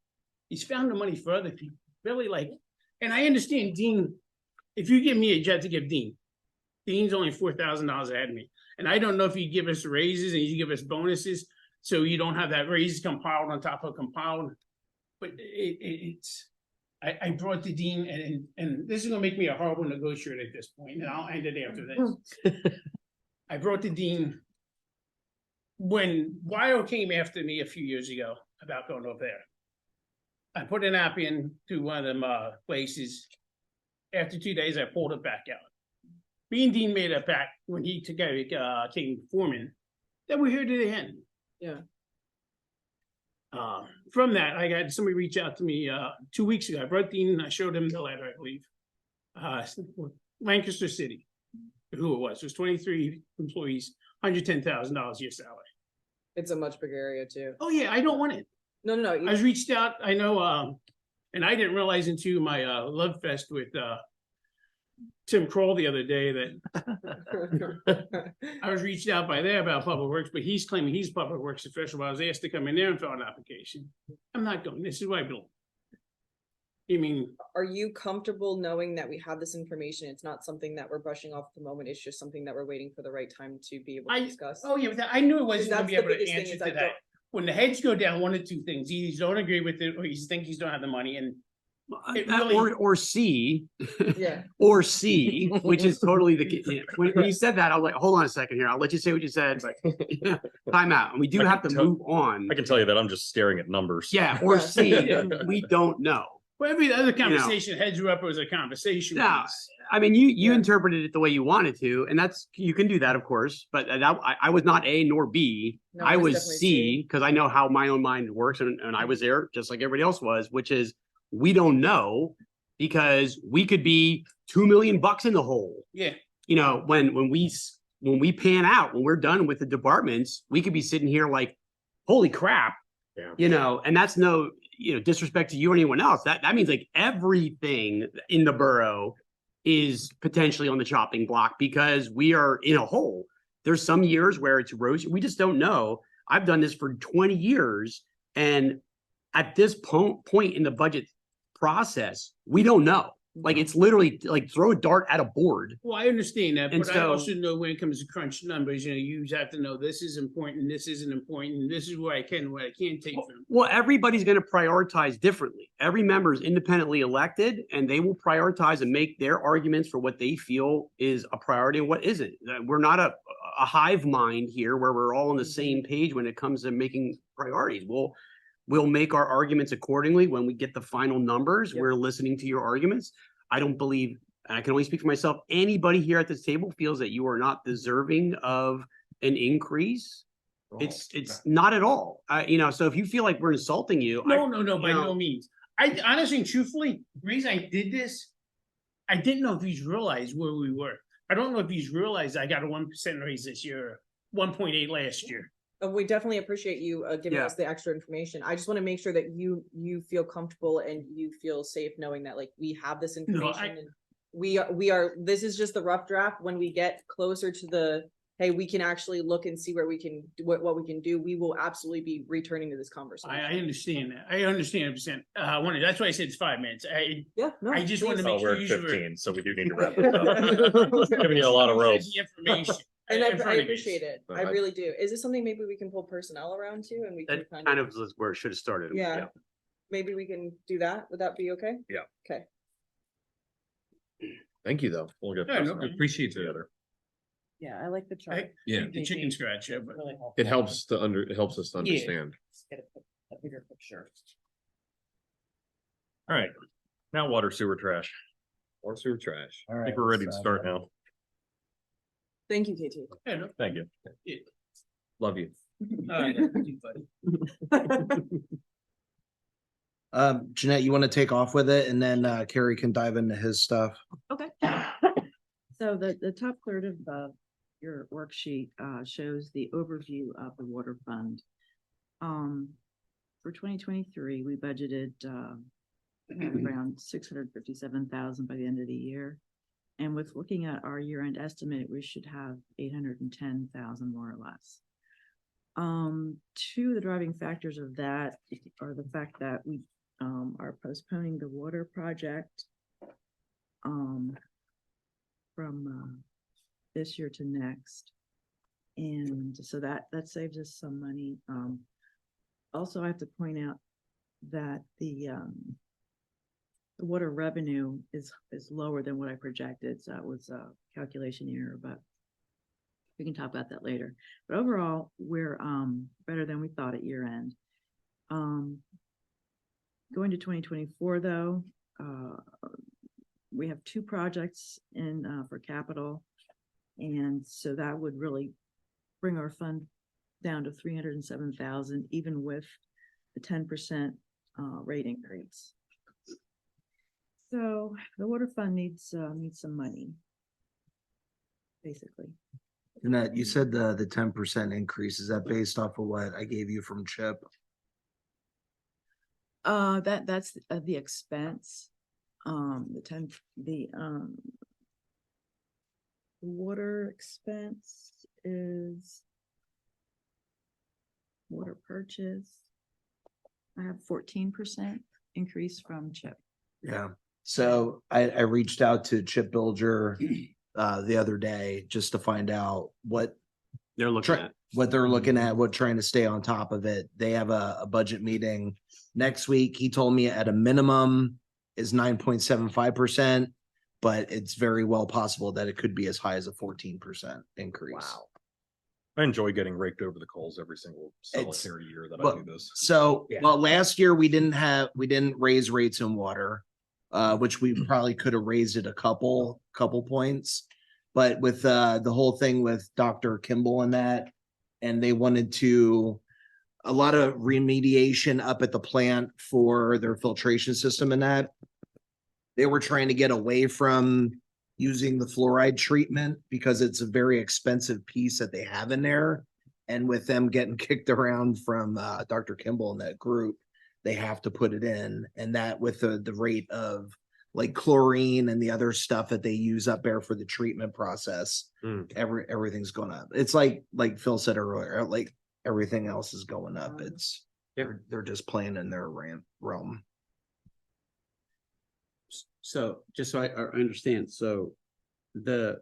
he's found the money for other people. Really like, and I understand Dean, if you give me a jet to give Dean, Dean's only $4,000 ahead of me. And I don't know if you give us raises and you give us bonuses, so you don't have that raises compiled on top of compiled. But I brought the Dean, and this is gonna make me a horrible negotiator at this point, and I'll end it after this. I brought the Dean when Wyo came after me a few years ago about going over there. I put an app in to one of them places. After 2 days, I pulled it back out. Me and Dean made it back when he came foreman. Then we're here to the end. Yeah. From that, I got somebody reach out to me 2 weeks ago. I brought Dean and I showed him the letter, I believe. Lancaster City, who it was. It was 23 employees, $110,000 a year salary. It's a much bigger area too. Oh yeah, I don't want it. No. I was reached out, I know, and I didn't realize until my Love Fest with Tim Kroll the other day that I was reached out by there about Public Works, but he's claiming he's Public Works official. But I was asked to come in there and fill out an application. I'm not going. This is where I belong. You mean, are you comfortable knowing that we have this information? It's not something that we're brushing off at the moment. It's just something that we're waiting for the right time to be able to discuss. Oh yeah, but I knew it wasn't going to be That's able the to biggest thing answer is to I that. don't- When the heads go down, one of two things: either you don't agree with it, or you think you don't have the money. And it really- or C, Yeah. or C, which is totally when you said that, I was like, hold on a second here. I'll let you say what you said. Time out. And we do I have to can tell- move on. I can tell you that I'm just staring at numbers. Yeah, or C, we don't know. Well, every other conversation, heads you up, it was a conversation. No, I mean, you interpreted it the way you wanted to, and you can do that, of course. But I was not A nor B. No, I it was was definitely C because I know how my own mind works, and I was there just like everybody else was, which is we don't know because we could be $2 million in the hole. Yeah. You know, when we pan out, when we're done with the departments, we could be sitting here like, holy crap. Yeah. You know, and that's no, disrespect to you or anyone else. That means like everything in the borough is potentially on the chopping block because we are in a hole. There's some years where it's rosy. We just don't know. I've done this for 20 years. And at this point in the budget process, we don't know. Like, it's literally like throw a dart at a board. Well, I understand that, And but I so- also know when it comes to crunch numbers, you have to know this is important, this isn't important, and this is what I can, what I can't take from. Well, everybody's going to prioritize differently. Every member is independently elected, and they will prioritize and make their arguments for what they feel is a priority and what isn't. We're not a hive mind here where we're all on the same page when it comes to making priorities. We'll make our arguments accordingly when we get the final numbers. Yep. We're listening to your arguments. I don't believe, and I can only speak for myself, anybody here at this table feels that you are not deserving of an increase. It's not at all. So if you feel like we're insulting you. No, by you know- no means. I honestly and truthfully, the reason I did this, I didn't know if you realized where we were. I don't know if you realized I got a 1% raise this year, 1.8 last year. We definitely appreciate you giving Yeah. us the extra information. I just want to make sure that you feel comfortable and you feel safe knowing that like we have this information and we are, this is just the rough draft. When we get closer to the, hey, we can actually look and see where we can, what we can do, we will absolutely be returning to this conversation. I understand that. I understand 100%. That's why I said it's 5 minutes. Yeah, no. I just want to please. make Oh, sure we're at you 15, so we do need to wrap this up. Giving you a lot of rope. The information. And in I front of you. appreciate it. I really do. Is this something maybe we can pull personnel around to and we can That kind of is where it should have started. Yeah. Maybe we can do that. Would that be okay? Yeah. Okay. Thank you, though. We'll get Yeah, no this. problem. Appreciate together. Yeah, I like the chart. Yeah. The chicken scratch, yeah, but Really helpful. It helps us to understand. Get a bigger picture. All right. Now water, sewer, trash. Or sewer trash. All I right, think we're ready to let's, start now. Thank you, KT. yeah, no. Thank you. Yeah. Love you. Thank you, buddy. Jeanette, you want to take off with it and then Carrie can dive into his stuff. Okay. So the top third of your worksheet shows the overview of the water fund. For 2023, we budgeted around 657,000 by the end of the year. And with looking at our year-end estimate, we should have 810,000 more or less. Two of the driving factors of that are the fact that we are postponing the water project from this year to next. And so that saves us some money. Also, I have to point out that the water revenue is lower than what I projected. So it was a calculation error, but we can talk about that later. But overall, we're better than we thought at year end. Going to 2024 though, we have two projects in for capital. And so that would really bring our fund down to 307,000, even with the 10% rate increase. So the water fund needs some money, basically. Jeanette, you said the 10% increase, is that based off of what I gave you from Chip? That's the expense. The water expense is water purchase. I have 14% increase from Chip. Yeah. So I reached out to Chip Bilger the other day just to find out what They're looking at. they're looking at, what trying to stay on top of it. They have a budget meeting next week. He told me at a minimum is 9.75%, but it's very well possible that it could be as high as a 14% increase. Wow. I enjoy getting raked over the coals every single It's- solitary year that I but- do this. So, Yeah. well, last year we didn't raise rates in water, which we probably could have raised it a couple points. But with the whole thing with Dr. Kimball and that, and they wanted a lot of remediation up at the plant for their filtration system and that. They were trying to get away from using the fluoride treatment because it's a very expensive piece that they have in there. And with them getting kicked around from Dr. Kimball and that group, they have to put it in. And that with the rate of like chlorine and the other stuff that they use up there for the treatment process, everything's going up. It's like Phil said earlier, like everything else is going up. It's they're just playing in their realm. So just so I understand, so the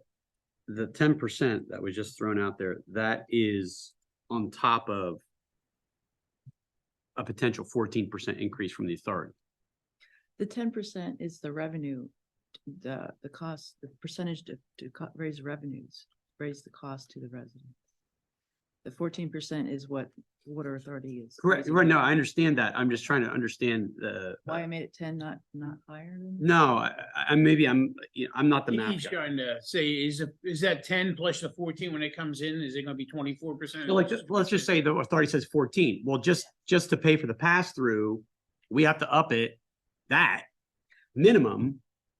10% that was just thrown out there, that is on top of a potential 14% increase from the authority. The 10% is the revenue, the cost, the percentage to raise revenues, raise the cost to the residents. The 14% is what water authority is. Correct, raising. right, no, I understand that, I'm just trying to understand Why I made it 10, not higher than? no, maybe I'm not the math He's guy. trying to say, is that 10 plus the 14 when it comes in, is it gonna be 24%? So like, let's just say the authority says 14, well, just to pay for the pass-through, we have to up it that minimum,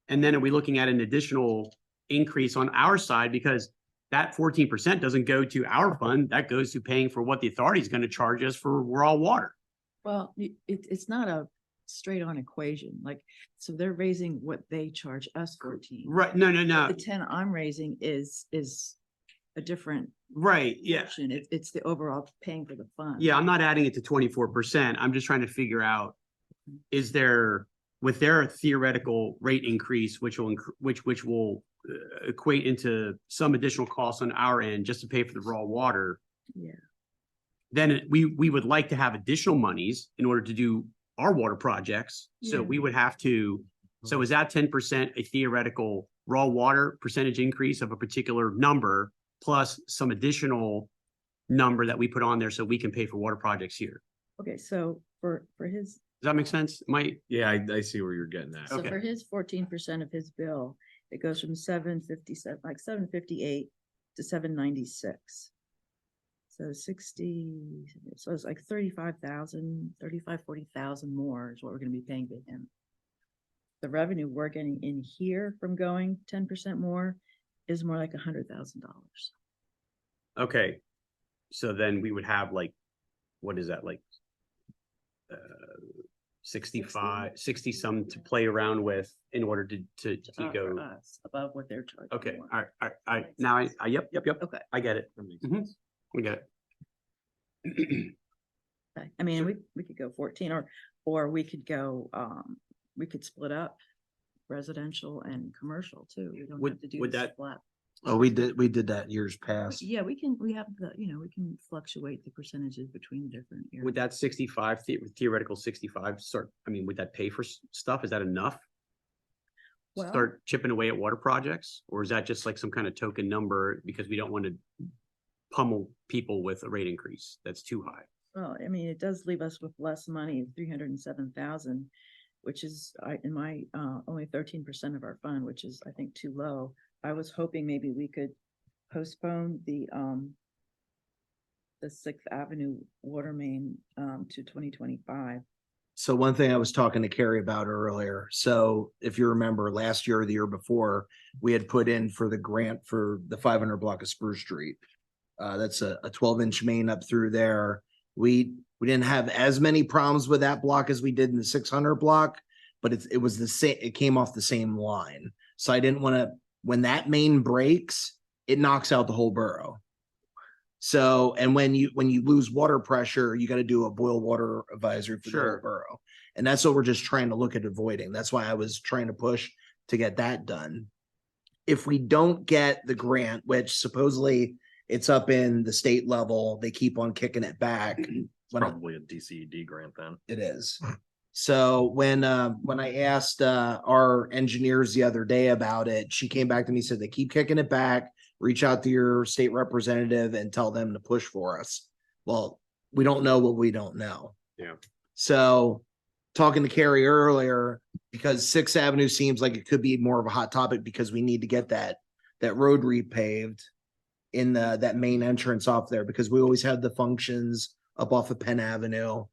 and then are we looking at an additional increase on our side, because that 14% doesn't go to our fund, that goes to paying for what the authority is going to charge us for raw water. Well, it's not a straight on equation, like, so they're raising what they charge us 14. Right, no, The 10 I'm raising is a different right, yeah. portion. It's the overall paying for the fund. Yeah, I'm not adding it to 24%. I'm just trying to figure out, is there, with their theoretical rate increase, which will equate into some additional costs on our end just to pay for the raw water, Yeah. then we would like to have additional monies in order to do our water projects. So Yeah. we would have to, so is that 10% a theoretical raw water percentage increase of a particular number plus some additional number that we put on there so we can pay for water projects here? Okay, so for his, Does that make sense? Yeah, I see where you're getting at. so Okay. for his 14% of his bill, it goes from 757, like 758 to 796. So 60, so it's like 40,000 more is what we're gonna be paying to him. The revenue we're getting in here from going 10% more is more like $100,000. Okay. So then we would have like, what is that, like 65, 60 some to play around with in order to For go. us, above what they're charging. Okay, for. all right. Now yep. Okay. I get it. That makes Mhm. sense. We get it. Okay. I mean, we could go 14 or we could go, we could split up residential and commercial too. We don't Would- have to do would this that- flat. Oh, we did that years past. Yeah, we have we can fluctuate the percentages between different areas. Would that 65 theoretical 65 start, I mean, would that pay for stuff? Is that enough? Well- Start chipping away at water projects? Or is that just like some kind of token number because we don't want to pummel people with a rate increase that's too high? Well, I mean, it does leave us with less money, 307,000, which is in my only 13% of our fund, which is I think too low. I was hoping maybe we could postpone the 6th Avenue water main to 2025. So one thing I was talking to Carrie about earlier. So if you remember last year or the year before, we had put in for the grant for the 500 block of Spruce Street. That's a 12-inch main up through there. We didn't have as many problems with that block as we did in the 600 block, but it was the same. It came off the same line. So I didn't want to, when that main breaks, it knocks out the whole borough. So, and when you lose water pressure, you got to do a boil water advisory for the whole Sure. borough. And that's what we're just trying to look at avoiding. That's why I was trying to push to get that done. If we don't get the grant, which supposedly it's up in the state level, they keep on kicking it back. It's When I- probably a DCED grant then. It is. So when I asked our engineers the other day about it, she came back to me, said they keep kicking it back. Reach out to your state representative and tell them to push for us. Well, we don't know what we don't know. Yeah. So talking to Carrie earlier, because 6th Avenue seems like it could be more of a hot topic because we need to get that road repaved in that main entrance off there, because we always had the functions up off of Penn Avenue.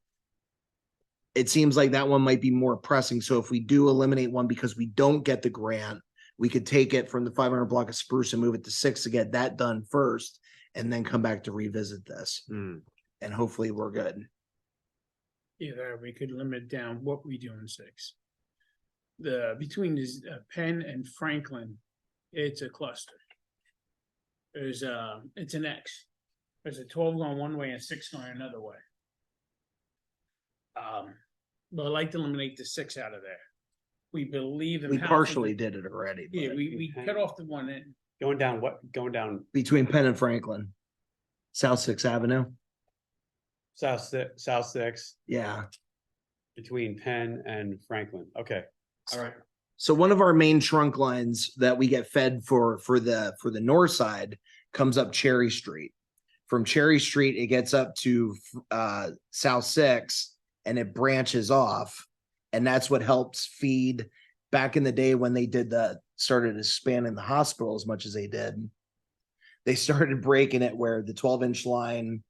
It seems like that one might be more pressing. So if we do eliminate one because we don't get the grant, we could take it from the 500 block of Spruce and move it to 6 to get that done first, and then come back to revisit this. Hmm. And hopefully we're good. Either we could limit down what we do in 6. Between this Penn and Franklin, it's a cluster. It's an X. There's a 12 going one way and 6 going another way. But I like to eliminate the 6 out of there. We believe. in We half of partially it. did it already. Yeah, but we cut off the one end. Going down what, going down Between Penn and Franklin, South Sixth Avenue. South Six Yeah. between Penn and Franklin. Okay. All right. So one of our main trunk lines that we get fed for the north side comes up Cherry Street. From Cherry Street, it gets up to South Six and it branches off. And that's what helps feed back in the day when they started expanding the hospital as much as they did. They started breaking it where the 12-inch line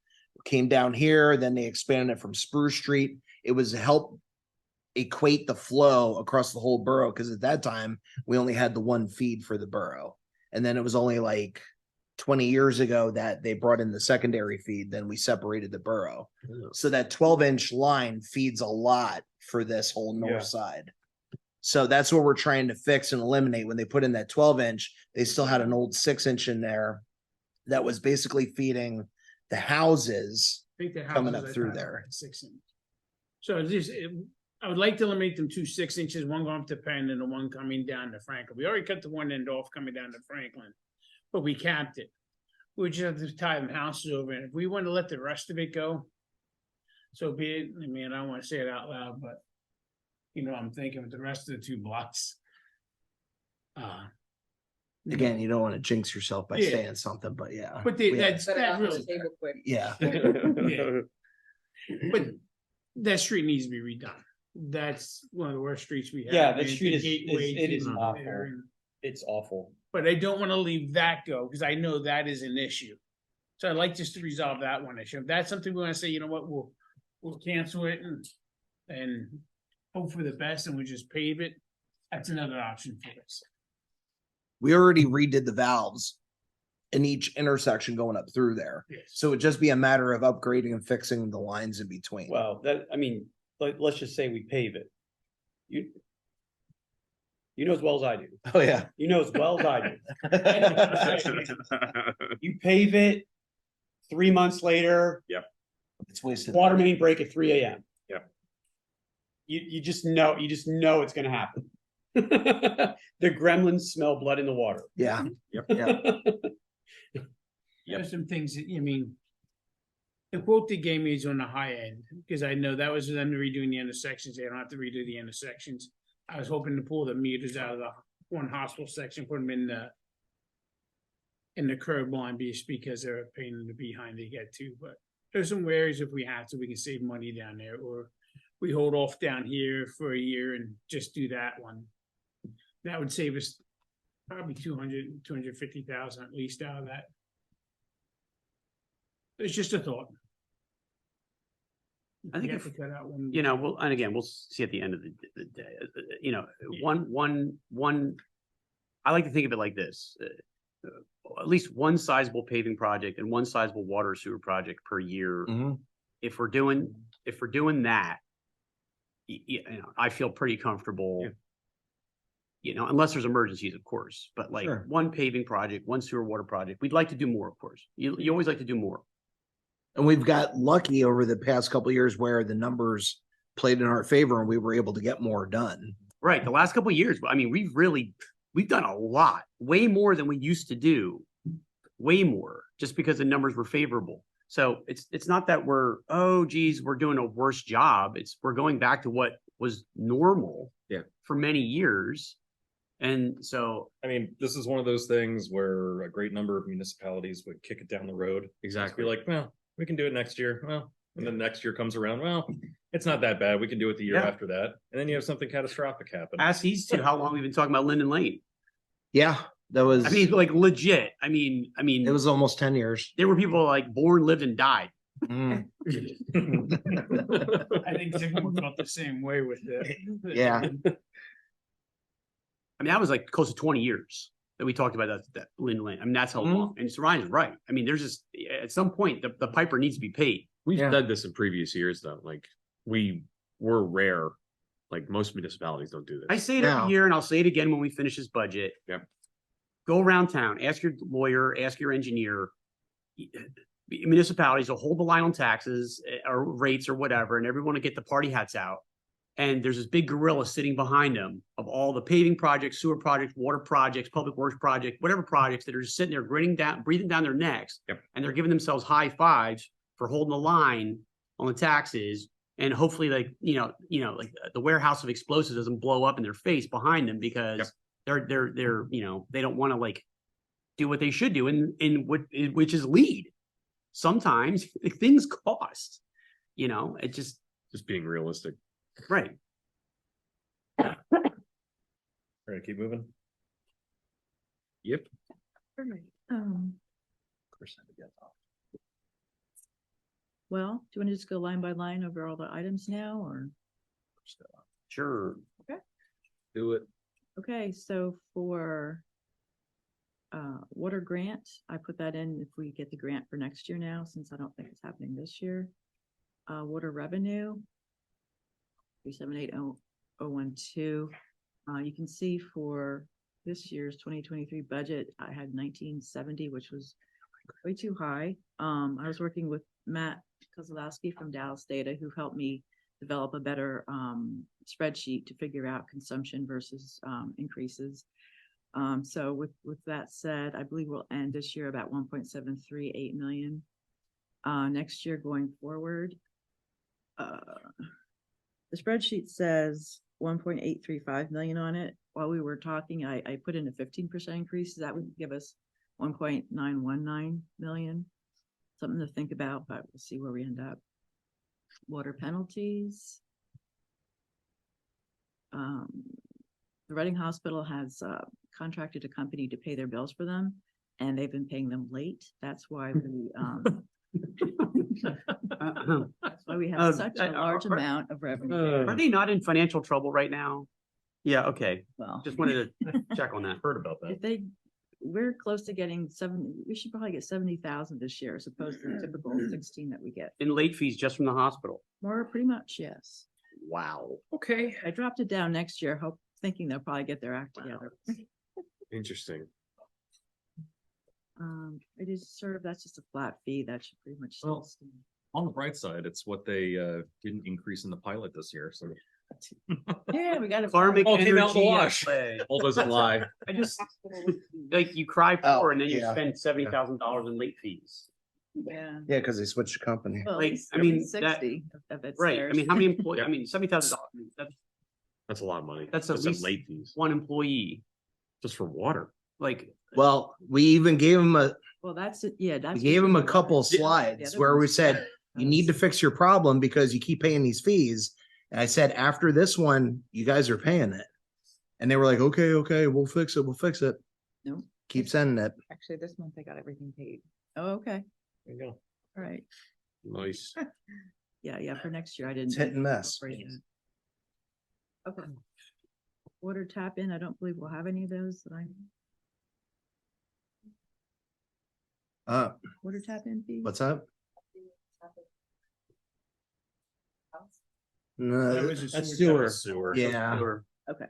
came down here, then they expanded it from Spruce Street. It was to help equate the flow across the whole borough, because at that time we only had the one feed for the borough. And then it was only like 20 years ago that they brought in the secondary feed, then we separated the borough. So that 12-inch line feeds a lot for this whole north side. So that's what we're trying to fix and eliminate. When they put in that 12-inch, they still had an old 6-inch in there that was basically feeding the houses I think the coming houses up I through found there. are 6 inch. So I would like to eliminate them 2 6-inches, one going up to Penn and the one coming down to Franklin. We already cut the one end off coming down to Franklin, but we capped it. We just have to tie them houses over, and if we want to let the rest of it go, so be it. I mean, I don't want to say it out loud, but you know, I'm thinking with the rest of the 2 blocks. Again, you don't want to jinx yourself by Yeah. saying something, but yeah. But Yeah. that's Set it that off the really, table quick. Yeah. Yeah. But that street needs to be redone. That's one of the worst streets we have. Yeah, I that mean, street it's a is- gateway it is to awful. there, and- It's awful. But I don't want to leave that go, because I know that is an issue. So I'd like just to resolve that one issue. If that's something we want to say, you know what, we'll cancel it and hope for the best, and we just pave it. That's another option for us. We already redid the valves in each intersection going up through there. Yes. So it'd just be a matter of upgrading and fixing the lines in between. Well, I mean, let's just say we pave it. You know as well as I do. Oh, yeah. You know as well as I do. You pave it 3 months later, It's wasted. water main break at 3 a.m. Yep. You just know it's gonna happen. The gremlins smell blood in the water. Yeah. There's some things that, I mean, the quote they gave me is on the high end, because I know that was them redoing the intersections. They don't have to redo the intersections. I was hoping to pull the meters out of the one hospital section, put them in the curb line because they're a pain in the behind to get to. But there's some areas if we have to, we can save money down there, or we hold off down here for a year and just do that one. That would save us probably 250,000 at least out of that. It's just a thought. I think We have if- to cut out one. You know, and again, we'll see at the end of the day, you know, Yeah. one, I like to think of it like this. At least one sizable paving project and one sizable water sewer project per year. Mhm. If we're doing that, you know, I feel pretty comfortable. Yeah. You know, unless there's emergencies, of course, but like Sure. one paving project, one sewer water project, we'd like to do more, of course. You always like to do more. And we've got lucky over the past couple of years where the numbers played in our favor and we were able to get more done. Right. The last couple of years, I mean, we've done a lot, way more than we used to do, way more, just because the numbers were favorable. So it's not that we're doing a worse job. We're going back to what was normal for many years. And so, I mean, this is one of those things where a great number of municipalities would kick it down the road. Exactly. Be like, well, we can do it next year. Well, and then next year comes around. Well, it's not that bad. We can do it the year Yeah. after that. And then you have something catastrophic happen. ask these two how long we've been talking about Linden Lane. Yeah, that was, I mean, like legit. I mean, it was almost 10 years. there were people like born, lived, and died. Mm. I think Zigmund felt the same way with it. Yeah. I mean, that was like close to 20 years that we talked about that Linden Lane. I mean, that's how Mhm. long. And Ryan's right. I mean, there's just at some point the piper needs to be paid. We've Yeah. said this in previous years, though, like we're rare. Like most municipalities don't do this. I say it Yeah. every year, and I'll say it again when we finish this budget. Yep. Go around town, ask your lawyer, ask your engineer. Municipalities will hold the line on taxes or rates or whatever, and everyone will get the party hats out and there's this big gorilla sitting behind them of all the paving projects, sewer projects, water projects, public works project, whatever projects that are just sitting there breathing down their necks. Yep. And they're giving themselves high fives for holding the line on the taxes. And hopefully like, like the warehouse of explosives doesn't blow up in their face behind them because Yep. they're, they don't want to like do what they should do which is lead. Sometimes things cost, it just, being realistic. right. All right, keep moving. Yep. Perfect. Well, do you want to just go line by line over all the items now, or? Sure. Do it. Okay, so for water grant, I put that in if we get the grant for next year now, since I don't think it's happening this year. Water revenue, 3780012. You can see for this year's 2023 budget, I had 1970, which was way too high. I was working with Matt Kozlowski from Dallas Data, who helped me develop a better spreadsheet to figure out consumption versus increases. So with that said, I believe we'll end this year about 1.738 million. Next year going forward, the spreadsheet says 1.835 million on it. While we were talking, I put in a 15% increase. That would give us 1.919 million. Something to think about, but we'll see where we end up. Water penalties. The Reading Hospital has contracted a company to pay their bills for them, and they've been paying them late. That's why we that's why we have such a large amount of revenue. Are they not in financial trouble right now? Yeah, okay. Well, Just wanted to check on that. Heard about that. if we're close to getting we should probably get 70,000 this year as opposed to the typical 16 that we get. In late fees just from the hospital. More, pretty much, yes. Wow. Okay. I dropped it down next year, thinking they'll probably get their act together. Interesting. It is that's just a flat fee. That should pretty much. Well, on the bright side, it's what they didn't increase in the pilot this year, so. Yeah, we got a Karmic All came out in the energy at wash. play. All doesn't lie. I just, like, you cry Oh, poor and then you yeah. spend $70,000 in late fees. Yeah. Yeah, because they switched company. Well, Like, it's I mean, 60 of it's Right, I theirs. mean, how many employees, I mean, $70,000, That's a lot of money. That's at Just in least late fees, one employee, just for water. like, Well, we even gave them Well, that's it. Yeah, we that's. gave them a usually couple what- slides The other where we ones- said, you need to fix your problem because you keep paying these fees. And I said, after this one, you guys are paying it. And they were like, okay, we'll fix it. We'll fix it. No. Keep sending it. Actually, this month I got everything paid. Oh, okay. There you go. All right. Nice. Yeah, for next year, I didn't. It's hit and miss. incorporate that. Okay. Water tap in, I don't believe we'll have any of those that water tap in fees. What's up? That No, was a That's sewer. sewer. yeah. sewer. Okay.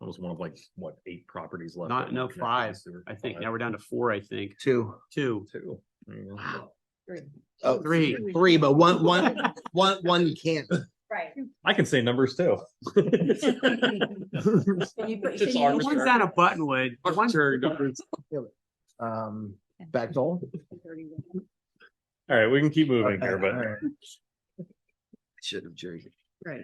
That was one of like, what, 8 properties left? Not, that no, were connected to 5, sewer? I think. Five. Now we're down to 4, I think. 2. 2. 2. There you go. Wow. Oh, 3. 3, but one you can't. Right. I can say numbers too. Can you- It's can you- The arbitrary. ones down at Buttonwood, the ones, Back to all. All right, we can keep moving Okay, here, but. all right. Should have jerked. Right.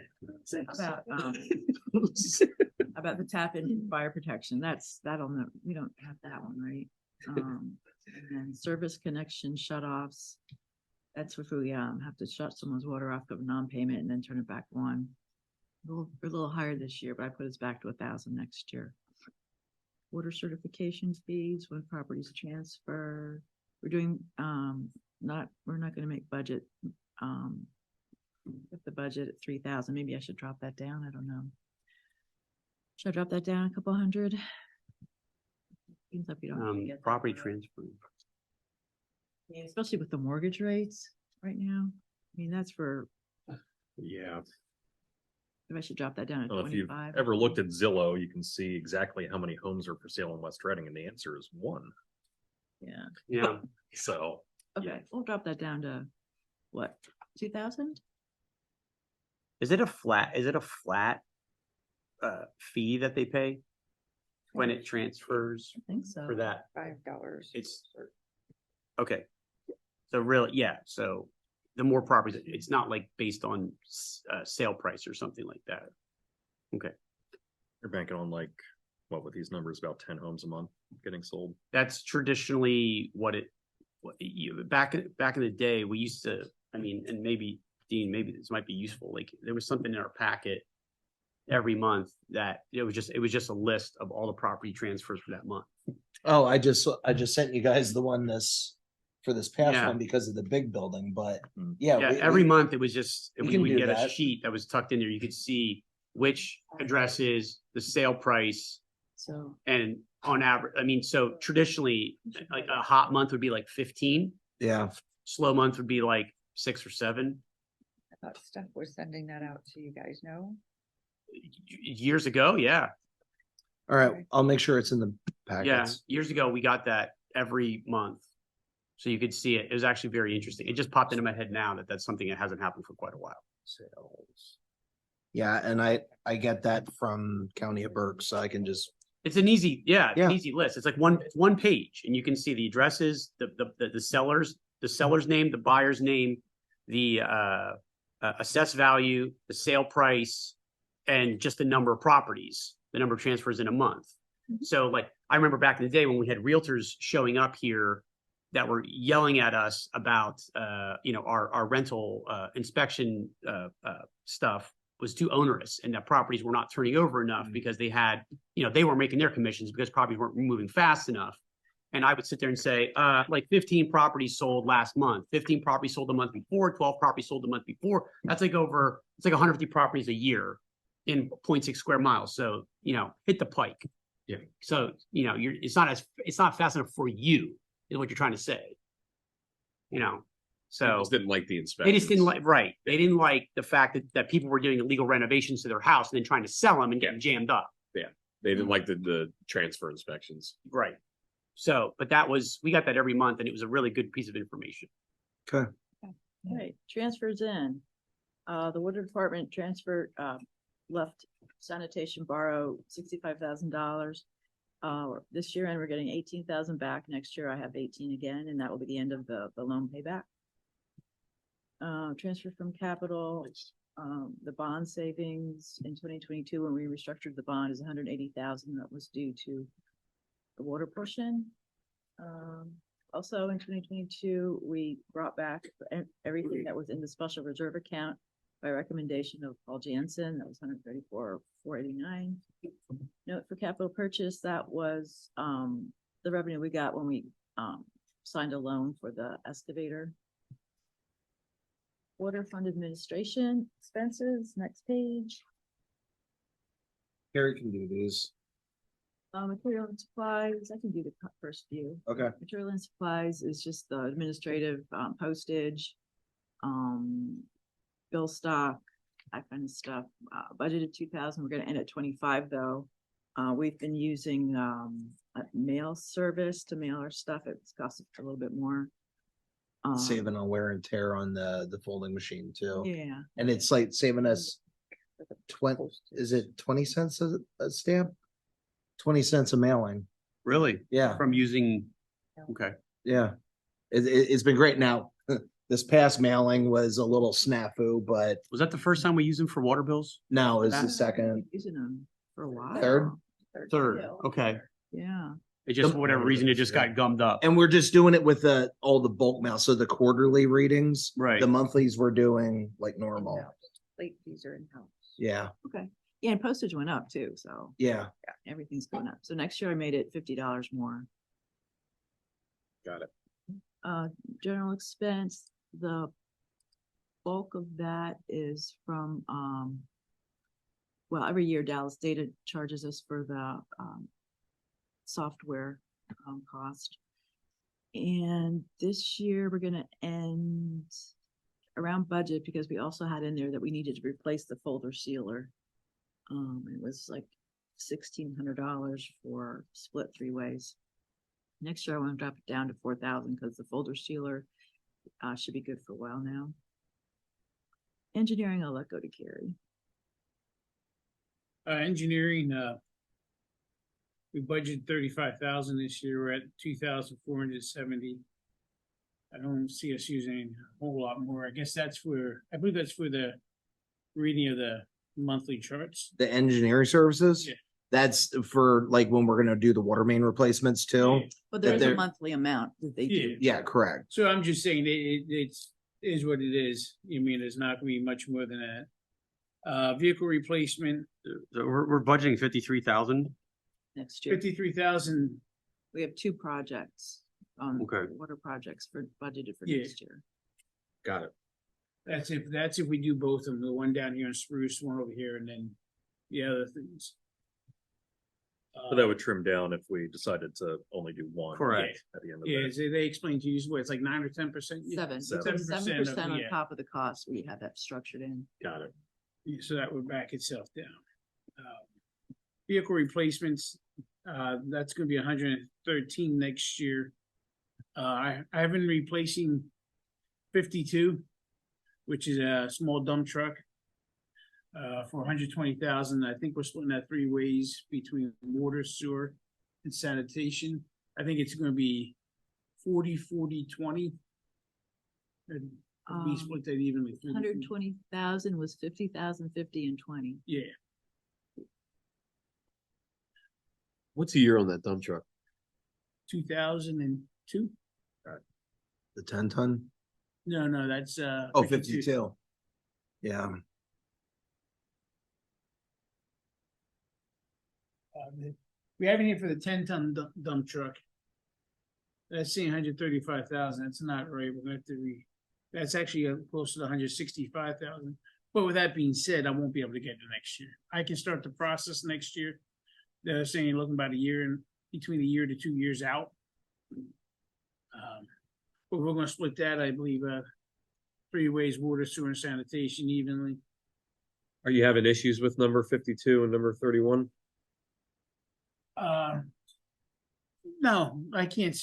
About the tap in fire protection, we don't have that one, right? And then service connection shut-offs. That's if we have to shut someone's water off of non-payment and then turn it back on. We're a little higher this year, but I put us back to 1,000 next year. Water certification fees when properties transfer. We're doing we're not gonna make budget with the budget at 3,000. Maybe I should drop that down. I don't know. Should I drop that down a couple hundred? Seems like we don't. really get that property far. transfer. Yeah, especially with the mortgage rates right now. I mean, that's for, Yeah. if I should drop that down at Well, if you've 25. ever looked at Zillow, you can see exactly how many homes are for sale in West Reading, and the answer is 1. Yeah, Yeah. So, okay, we'll drop that down to what, 2,000? Is it a flat fee that they pay when it transfers I think so. for that? $5. It's, okay. So really, yeah, so the more properties, it's not like based on sale price or something like that. Okay, You're banking on like, what with these numbers, about 10 homes a month getting sold. that's traditionally back in the day, we used to, I mean, and maybe Dean, maybe this might be useful, like there was something in our packet every month that it was just a list of all the property transfers for that month. Oh, I just sent you guys the one for this past Yeah. one because of the big building, but Mm. yeah. Yeah, we- every we- month it was just, we we can would do get a that. sheet that was tucked in there. You could see which addresses, the sale price, So, and on average, I mean, so traditionally, like a hot month would be like 15, Yeah, slow month would be like 6 or 7. I thought Steph was sending that out to you guys, no? Years ago, yeah. all right, I'll make sure it's in the Yeah, packets. years ago, we got that every month. So you could see it. It was actually very interesting. It just popped into my head now that that's something that hasn't happened for quite a while. Sales. Yeah, and I get that from County of Berks, so I can just, It's an easy, yeah, it's an Yeah. easy list. It's like one page, and you can see the addresses, the seller's name, the buyer's name, the assessed value, the sale price, and just the number of properties, the number of transfers in a month. So like, I remember back in the day when we had realtors showing up here that were yelling at us about, our rental inspection stuff was too onerous and that properties were not turning over enough because they had, they weren't making their commissions because properties weren't moving fast enough. And I would sit there and say, like 15 properties sold last month, 15 properties sold the month before, 12 properties sold the month before. That's like it's like 150 properties a year in 0.6 square miles. So, hit the pike. Yeah. So, it's not fast enough for you, is what you're trying to say. They So just didn't like the they inspection. just didn't like, right. They didn't like the fact that people were doing illegal renovations to their house and then trying to sell them and getting jammed up. They didn't like the transfer inspections. Right. So, but we got that every month and it was a really good piece of information. okay. okay, transfers in. The water department transferred, left sanitation borrow $65,000. This year, and we're getting 18,000 back. Next year, I have 18 again, and that will be the end of the loan payback. Transfer from capital, the bond savings in 2022 when we restructured the bond is 180,000. That was due to the water portion. Also in 2022, we brought back everything that was in the special reserve account by recommendation of Paul Jansen. That was 134,489. Note for capital purchase, that was the revenue we got when we signed a loan for the excavator. Water fund administration expenses, next page. Carrie can do these. Material and supplies, I can do the first few. Okay. Material and supplies is just the administrative postage, bill stock, that kind of stuff. Budgeted 2,000, we're gonna end at 25 though. We've been using a mail service to mail our stuff. It's cost a little bit more. Saving on wear and tear on the folding machine too. Yeah, And it's like saving us 20 cents a stamp? 20 cents a mailing. Really? Yeah, From using, okay. yeah. It's been great. Now, this past mailing was a little snafu, but Was that the first time we used them for water bills? no, it's the That's- second. using them for a while. Third? Third, okay. Yeah, It just, for whatever reason, it just got gummed up. And we're just doing it with all the bulk mail. So the quarterly readings. Right. The monthlies we're doing like normal. Late fees are in-house. Yeah, okay. Yeah, and postage went up too, so yeah. everything's going up. So next year I made it $50 more. Got it. General expense, the bulk of that is from, well, every year Dallas Data charges us for the, software, cost. And this year we're gonna end around budget because we also had in there that we needed to replace the folder sealer. It was like $1,600 for split 3 ways. Next year, I want to drop it down to 4,000 because the folder sealer should be good for a while now. Engineering, I'll let go to Carrie. Engineering, we budgeted 35,000 this year. We're at 2,470. I don't see us using a whole lot more. I guess that's for, I believe that's for the reading of the monthly charts. The engineering services? Yeah. That's for like when we're gonna do the water main replacements too? But That there's a they're- monthly amount that they Yeah. do. Yeah, correct. So I'm just saying it's is what it is. You mean, it's not gonna be much more than that. Vehicle replacement, So we're budgeting 53,000. Next year. 53,000. We have two projects on Okay. water projects for budgeted for Yeah. next year. Got it. That's if we do both of them, the one down here in Spruce, one over here, and then the other things. But that would trim down if we decided to only do one. Correct. At the end of Yeah, the day. so they explained to you, what, it's like 9 or 10%? Seven. Seven. 7% on yeah. top of the cost. We have that structured in. Got it. Yeah, so that would back itself down. Vehicle replacements, that's gonna be 113 next year. I've been replacing 52, which is a small dump truck. For 120,000. I think we're splitting that 3 ways between water, sewer, and sanitation. I think it's gonna be 40, 40, 20. And we split that evenly. 120,000 was 50,000, 50 and 20. Yeah, What's a year on that dump truck? 2002. The 10-ton? No, that's Oh, 52. Yeah, We have it here for the 10-ton dump truck. That's saying 135,000. That's not right. We're gonna have to that's actually close to the 165,000. But with that being said, I won't be able to get it next year. I can start the process next year. They're saying looking about a year and between a year to 2 years out. But we're gonna split that, I believe, 3 ways, water, sewer, and sanitation evenly. Are you having issues with number 52 and number 31? No, I can't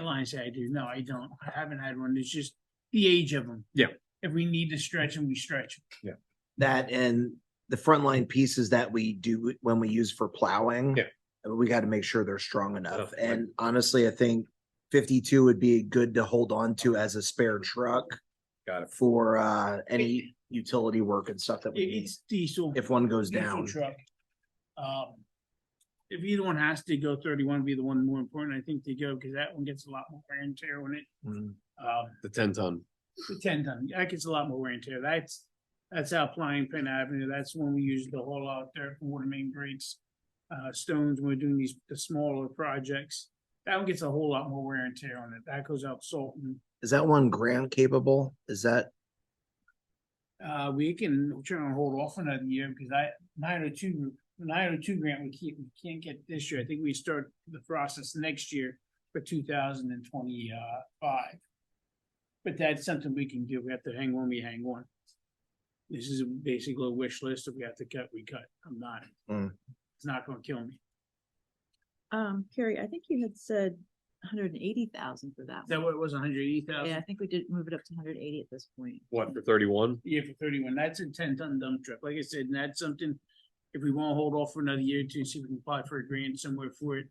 lie and say I do. No, I don't. I haven't had one. It's just the age of them. Yeah. If we need to stretch them, we stretch them. that and the frontline pieces that we do when we use for plowing. Yeah. We got to make sure they're strong enough. Definitely. And honestly, I think 52 would be good to hold on to as a spare truck Got it. for any utility work and stuff that we need It's diesel. if one goes diesel down. Truck. If either one has to go, 31 would be the one more important, I think, to go, because that one gets a lot more wear and tear on it. Mm. The 10-ton. The 10-ton, that gets a lot more wear and tear. That's out Flying Pin Avenue. That's when we use the haul out there for water main breaks. Stones, when we're doing the smaller projects. That one gets a whole lot more wear and tear on it. That goes out Salton. Is that one grant capable? Is that We can try and hold off another year because 902 grant we can't get this year. I think we start the process next year for 2025. But that's something we can do. We have to hang on, we hang on. This is basically a wish list. If we have to cut, we cut. I'm not. Mm. It's not gonna kill me. Carrie, I think you had said 180,000 for that. Is that one. what it was, 180,000? Yeah, I think we did move it up to 180 at this point. What, for 31? Yeah, for 31. That's a 10-ton dump truck. Like I said, and that's something, if we want to hold off for another year or two, see if we can apply for a grant somewhere for it,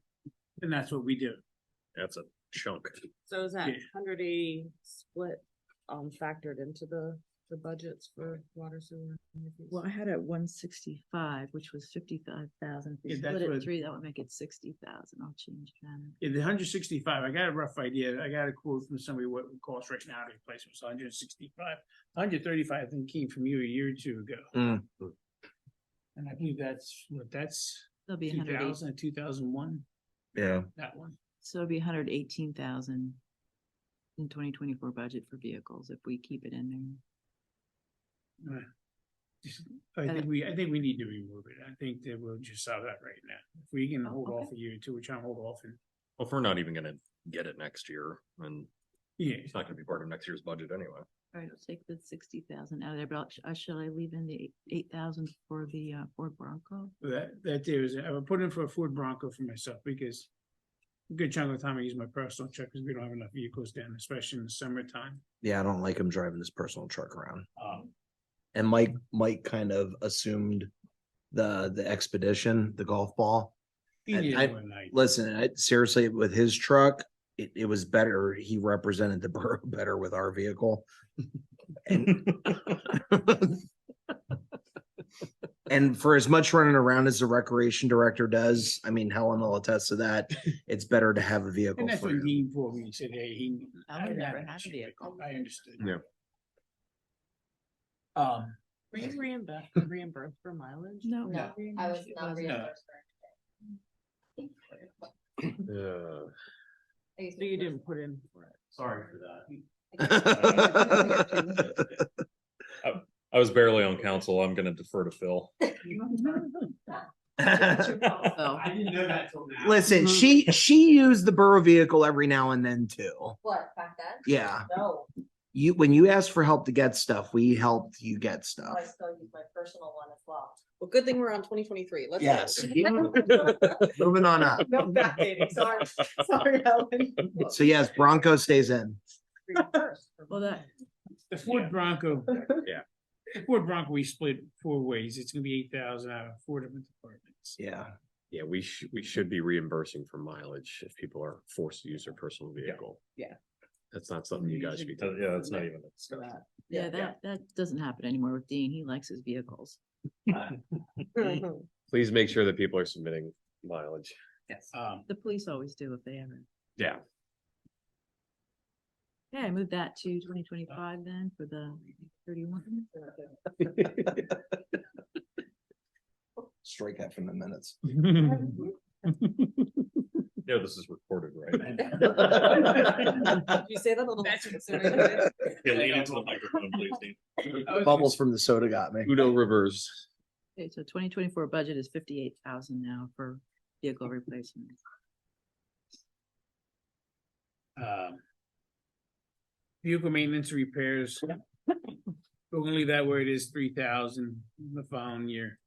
then that's what we do. That's a chunk. So is that Yeah. 180 split, factored into the budgets for water sewer? Well, I had it 165, which was 55,000. If we Yeah, that's split it what- 3, that would make it 60,000. I'll change that. Yeah, the 165, I got a rough idea. I got a quote from somebody what it would cost right now to replace it. It's 165. 135, I think, came from you a year or two ago. Mm. And I believe that's 'There'll be 108. 2000, 2001, yeah? that one. So it'll be 118,000 in 2024 budget for vehicles if we keep it in there. I think we need to remove it. I think that we'll just solve that right now. If we can hold okay. off a year or two, we're trying to hold off and, Well, if we're not even gonna get it next year, and yeah. it's not gonna be part of next year's budget anyway. All right, I'll take the 60,000 out of there, but shall I leave in the 8,000 for the Ford Bronco? That there is, I would put in for a Ford Bronco for myself because a good chunk of the time I use my personal truck because we don't have enough vehicles down, especially in the summertime. Yeah, I don't like him driving his personal truck around. And Mike kind of assumed the expedition, the golf ball. He And did I- one night. Listen, seriously, with his truck, it was better. He represented the borough better with our vehicle. And and for as much running around as the recreation director does, I mean, Helen will attest to that. It's better to have a vehicle And that's for what him. Dean told me. He said, hey, he. I would I never had had a issue. vehicle. I understood. Yeah. Were you reimbursed for mileage? No. No. I was not reimbursed Uh, So you didn't put in for it? Sorry for that. I was barely on council. I'm gonna defer to Phil. So, I didn't know that till now. Listen, she used the borough vehicle every now and then too. What, back then? Yeah, No, when you asked for help to get stuff, we helped you get stuff. I still use my personal one as well. Well, good thing we're on 2023. Let's. Yes. go. Moving on up. No backdating, sorry, sorry, Helen. So yes, Bronco stays in. well, that, The Ford Bronco. Yeah. The Ford Bronco, we split 4 ways. It's gonna be 8,000 out of 4 different departments. Yeah. yeah, we should be reimbursing for mileage if people are forced to use their personal vehicle. Yeah. That's not something you guys should be. Yeah, that's not even. a For discussion. that. yeah, that doesn't happen anymore with Dean. He likes his vehicles. Please make sure that people are submitting mileage. Yes. The police always do if they ever. Yeah. Yeah, I moved that to 2025 then for the 31. Strike that from the minutes. Yeah, this is recorded, right? You say that a little. That's- Yeah, lean into the microphone, please, Dean. Bubbles from the soda got me. Uno reverse. Okay, so 2024 budget is 58,000 now for vehicle replacement. Vehicle maintenance and repairs. We're gonna leave that where it is, 3,000 the following year.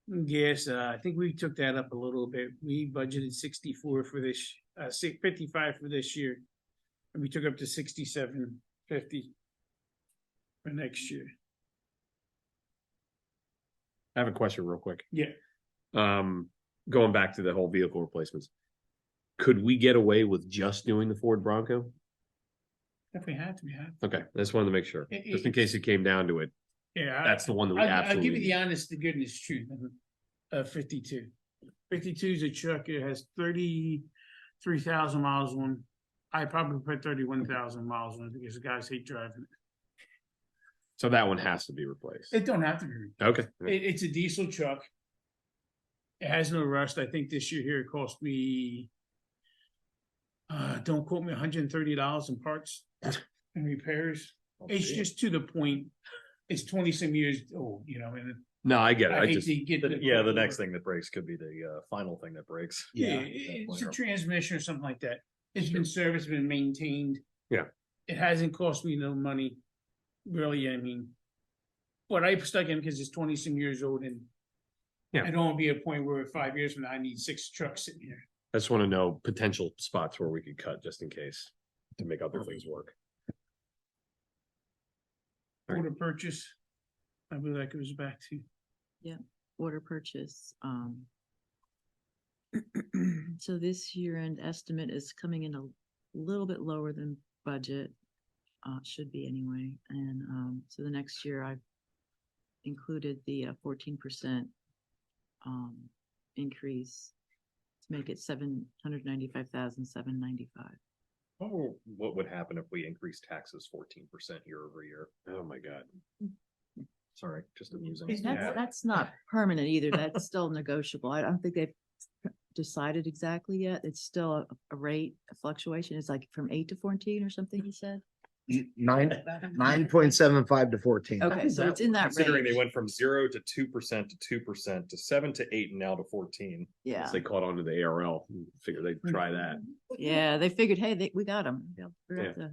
Yes, I think we took that up a little bit. We budgeted 64 for this, 55 for this year. And we took up to 67.50 for next year. I have a question real quick. Yeah. Going back to the whole vehicle replacements. Could we get away with just doing the Ford Bronco? If we had to, we had. Okay, I just wanted to make sure, It- just in case it came down to it. Yeah. That's the one that we I'll give absolutely. you the honest to goodness truth. 52. 52 is a truck. It has 33,000 miles on. I probably put 31,000 miles on it because the guys hate driving it. So that one has to be replaced. It don't have to be. Okay. It's a diesel truck. It has no rust. I think this year here it cost me. Don't quote me, $130 in parts and repairs. It's just to the point. It's 20 some years old, and No, I get it. I I hate just, to get. Yeah, the next thing that breaks could be the final thing that breaks. Yeah, it's a transmission or something like that. It's been serviced, been maintained. Yeah. It hasn't cost me no money, really, I mean. But I stuck in because it's 20 some years old and. Yeah. I don't want to be at a point where 5 years from now I need 6 trucks sitting here. I just want to know potential spots where we could cut just in case to make other things work. All right. Order purchase. I believe that goes back to. Order purchase, so this year-end estimate is coming in a little bit lower than budget. Should be anyway, and, so the next year I've included the 14% increase to make it 795,795. What would happen if we increased taxes 14% year over year? Oh, my God. Sorry, just amusing. That's not permanent either. That's still negotiable. I don't think they've decided exactly yet. It's still a rate, a fluctuation. It's like from 8 to 14 or something, he said. 9.75 to 14. Okay, so it's in that Considering they range. went from 0 to 2% to 2% to 7 to 8 and now to 14. Yeah, They caught on to the ARL, figure they'd try that. yeah, they figured, hey, we got them. They'll Yeah. have to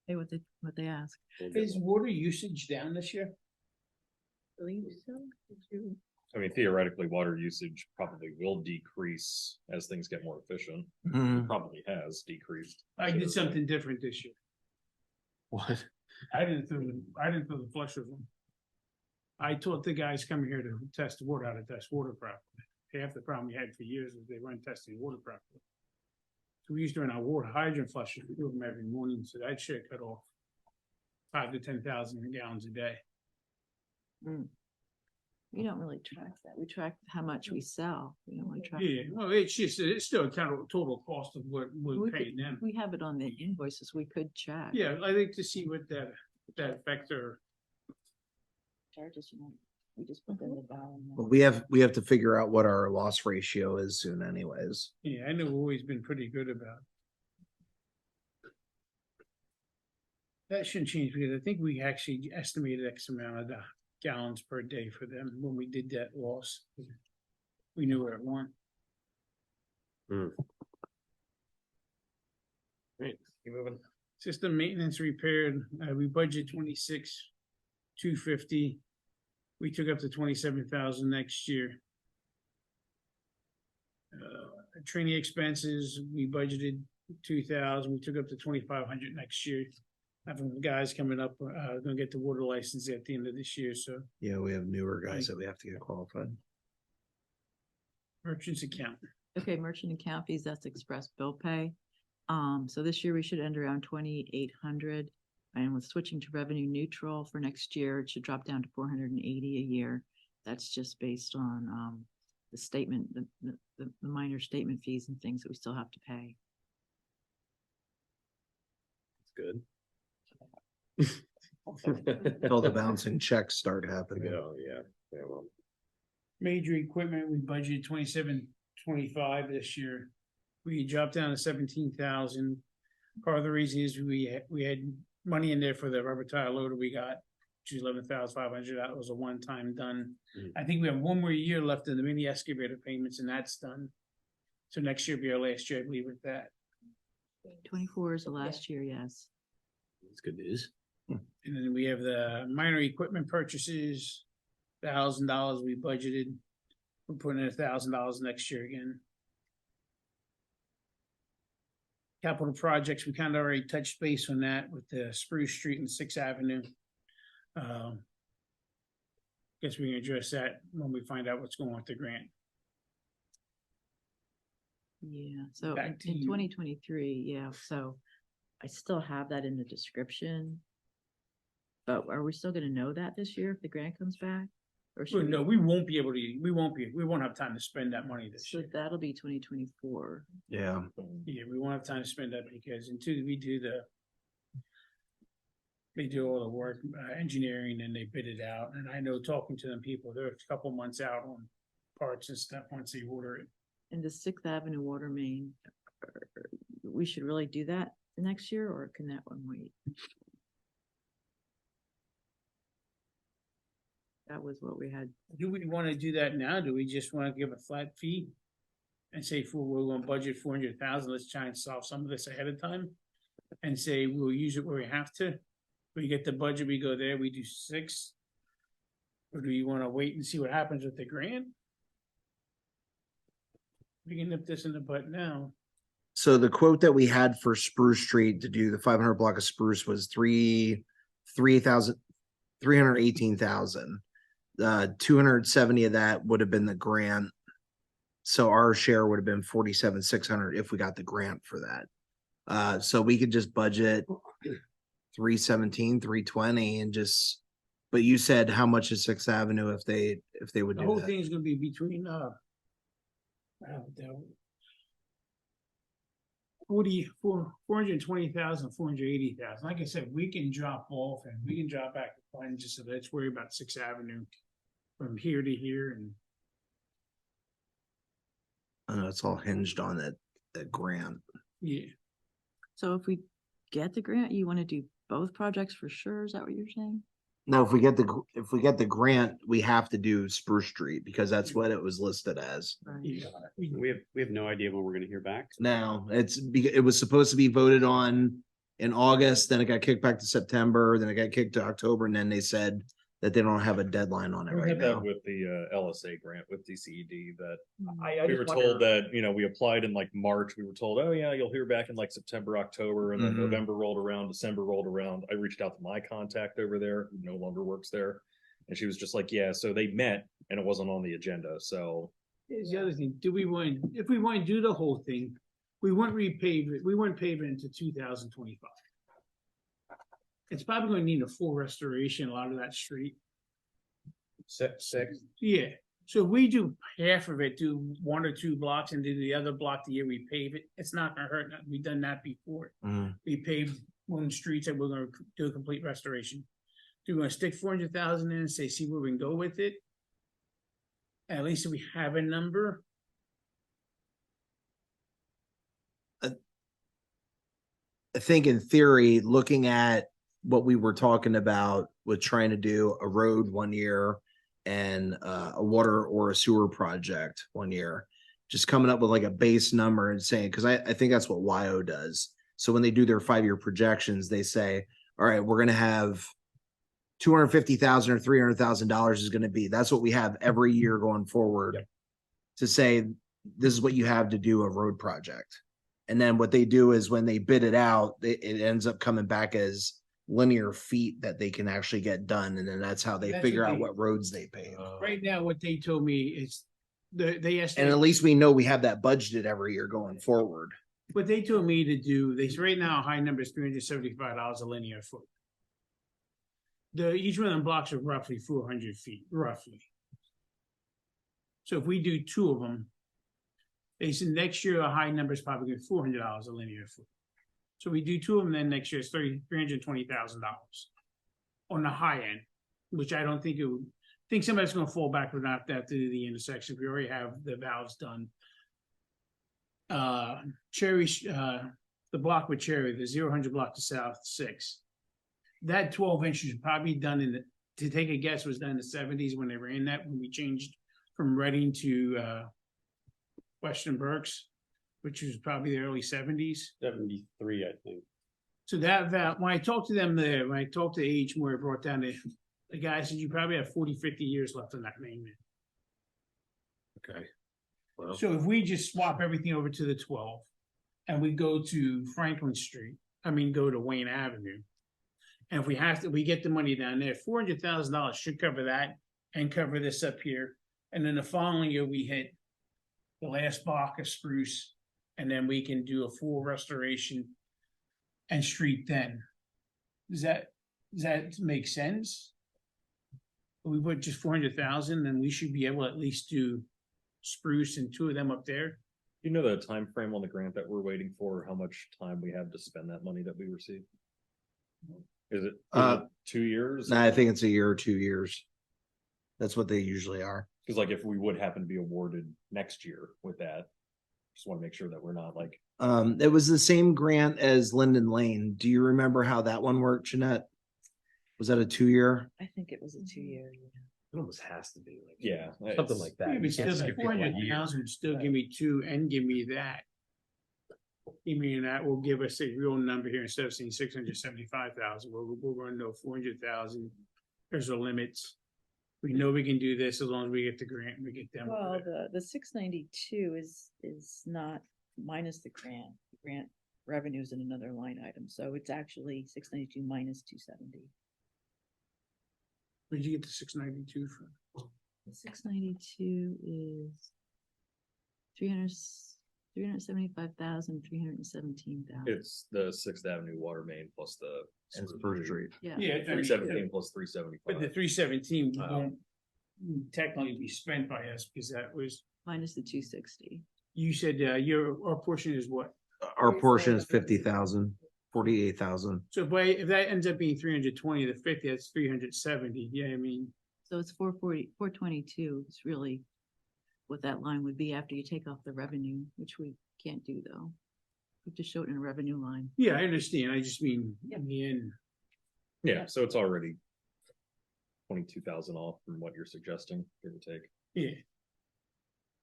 pay what they ask. Is water usage down this year? I mean, theoretically, water usage probably will decrease as things get more efficient. Mhm. It probably has decreased. I did something different this year. What? I didn't throw the flush with them. I taught the guys coming here to test the water, how to test water properly. Half the problem we had for years is they weren't testing water properly. So we used to run our water hydrant flushes, we do them every morning, so that shit cut off 5,000 to 10,000 gallons a day. We don't really track that. We track how much we sell. We don't really track. Yeah, well, it's still a total cost of what We we're could- paying them. We have it on the invoices. We could check. Yeah, I think to see what that affects our, Charges, you know, we just put them in the bottom. But we have to figure out what our loss ratio is soon anyways. yeah, I know we've always been pretty good about it. That shouldn't change because I think we actually estimated X amount of gallons per day for them when we did that loss. We knew where it went. Great, keep moving. System maintenance repaired, we budget 26,250. We took up to 27,000 next year. Training expenses, we budgeted 2,000, we took up to 2,500 next year. Having the guys coming up, gonna get the water license at the end of this year, so Yeah, we have newer guys that we have to get qualified. merchants account. Okay, merchant account fees, that's express bill pay. So this year we should end around 2,800. And with switching to revenue neutral for next year, it should drop down to 480 a year. That's just based on, the statement, the minor statement fees and things that we still have to pay. Good. Until the bouncing checks start happening. Yeah, well. Major equipment, we budgeted 27,25 this year. We dropped down to 17,000. Part of the reason is we had money in there for the rubber tire loader we got, which is 11,500. That was a one-time done. I think we have one more year left in the mini excavator payments and that's done. So next year will be our last year, I believe, with that. 24 is the last year, yes. That's good news. And then we have the minor equipment purchases, $1,000 we budgeted. We're putting in $1,000 next year again. Capital projects, we kind of already touched base on that with the Spruce Street and Sixth Avenue. Guess we can address that when we find out what's going on with the grant. Yeah, so Back to in you. 2023, yeah, so I still have that in the description. But are we still gonna know that this year if the grant comes back? Or Well, should no, we won't be able to, we won't have time to spend that money this So year. that'll be 2024. Yeah. Yeah, we won't have time to spend that because until we do they do all the work, engineering, and they bid it out. And I know talking to them people, they're a couple months out on parts and stuff once they order it. And the Sixth Avenue water main, we should really do that next year, or can that one wait? That was what we had. Do we want to do that now? Do we just want to give a flat fee? And say we're going to budget 400,000, let's try and solve some of this ahead of time. And say we'll use it where we have to. We get the budget, we go there, we do 6. Or do you want to wait and see what happens with the grant? We can nip this in the butt now. So the quote that we had for Spruce Street to do the 500 block of Spruce was 318,000. 270 of that would have been the grant. So our share would have been 47,600 if we got the grant for that. So we could just budget 317, 320 and just, but you said how much is Sixth Avenue if they would The do whole that? thing is going to be between 420,000, 480,000. Like I said, we can drop off and we can drop back the fund just so let's worry about Sixth Avenue from here to here and I know it's all hinged on that grant. yeah. So if we get the grant, you want to do both projects for sure? Is that what you're saying? No, if we get the grant, we have to do Spruce Street because that's what it was listed as. Yeah. We have no idea when we're gonna hear back. Now, it was supposed to be voted on in August, then it got kicked back to September, then it got kicked to October, and then they said that they don't have a deadline on it We right had that now. with the LSA grant with DCED that I we just were wonder- told that, we applied in like March. We were told, oh yeah, you'll hear back in like September, October, and then Mhm. November rolled around, December rolled around. I reached out to my contact over there, who no longer works there. And she was just like, yeah, so they met and it wasn't on the agenda. So Here's the other thing, if we want to do the whole thing, we wouldn't repave it, we wouldn't pave it into 2025. It's probably gonna need a full restoration, a lot of that street. Six. Yeah, so if we do half of it, do 1 or 2 blocks and do the other block the year we pave it, it's not gonna hurt, we've done that before. Mhm. We paved one of the streets that we're gonna do a complete restoration. Do we wanna stick 400,000 in and say, see where we can go with it? At least if we have a number. I think in theory, looking at what we were talking about with trying to do a road one year and a water or a sewer project one year, just coming up with like a base number and saying, because I think that's what WYO does. So when they do their 5-year projections, they say, all right, we're going to have $250,000 or $300,000 is going to be, that's what we have every year going forward to say, this is what you have to do a road project. And then what they do is when they bid it out, it ends up coming back as linear feet that they can actually get done. And then that's how they That's figure what out they- what roads they pave. Right now, what they told me is, they And at estimate, least we know we have that budgeted every year going forward. what they told me to do, they, right now, a high number is $375 a linear foot. Each one of them blocks are roughly 400 feet, roughly. So if we do 2 of them, they said next year, a high number is probably gonna be $400 a linear foot. So we do 2 of them, then next year it's $320,000 on the high end, which I don't think it would, think somebody's gonna fall back without that to do the intersection. We already have the valves done. Cherry, the block with Cherry, the 0-100 block to South 6. That 12 inches probably done in the, to take a guess, was done in the 70s when they ran that, when we changed from Reading to Western Berks, which was probably the early 70s. 73, I think. So that valve, when I talked to them there, when I talked to H. Moore, brought down the guy said, you probably have 40, 50 years left on that main. Okay. Well, So if we just swap everything over to the 12 and we go to Franklin Street, go to Wayne Avenue. And if we have to, we get the money down there, $400,000 should cover that and cover this up here. And then the following year, we hit the last block of spruce, and then we can do a full restoration and street then. Does that make sense? We put just 400,000, then we should be able to at least do spruce and 2 of them up there. you know the time frame on the grant that we're waiting for, how much time we have to spend that money that we receive? Is it 2 years? No, I think it's a year or 2 years. That's what they usually are. Cause like if we would happen to be awarded next year with that, just want to make sure that we're not like, It was the same grant as Linden Lane. Do you remember how that one worked, Jeanette? Was that a 2-year? I think it was a 2-year. it almost has to be like. yeah. Something like that. Yeah, You but can't still, skip it by a year. 400,000 still give me 2 and give me that. Give me that will give us a real number here instead of saying 675,000. We're going to know 400,000. There's the limits. We know we can do this as long as we get the grant and we get them. Well, the 692 is not minus the grant. The grant revenue is in another line item, so it's actually 692 minus 270. Where'd you get the 692 from? The 692 is 375,317,000. It's the 6th Avenue water main plus the. And Spruce Street. Yeah. Yeah, 317 plus but 375. the 317 won't technically be spent by us because that was, Minus the 260. you said our portion is what? Our portion is 50,000, 48,000. So if that ends up being 320 to 50, that's 370. Yeah, So it's 422 is really what that line would be after you take off the revenue, which we can't do though. We have to show it in a revenue line. yeah, I understand. I just mean in the end. Yeah, so it's already 22,000 off from what you're suggesting, give or take. Yeah,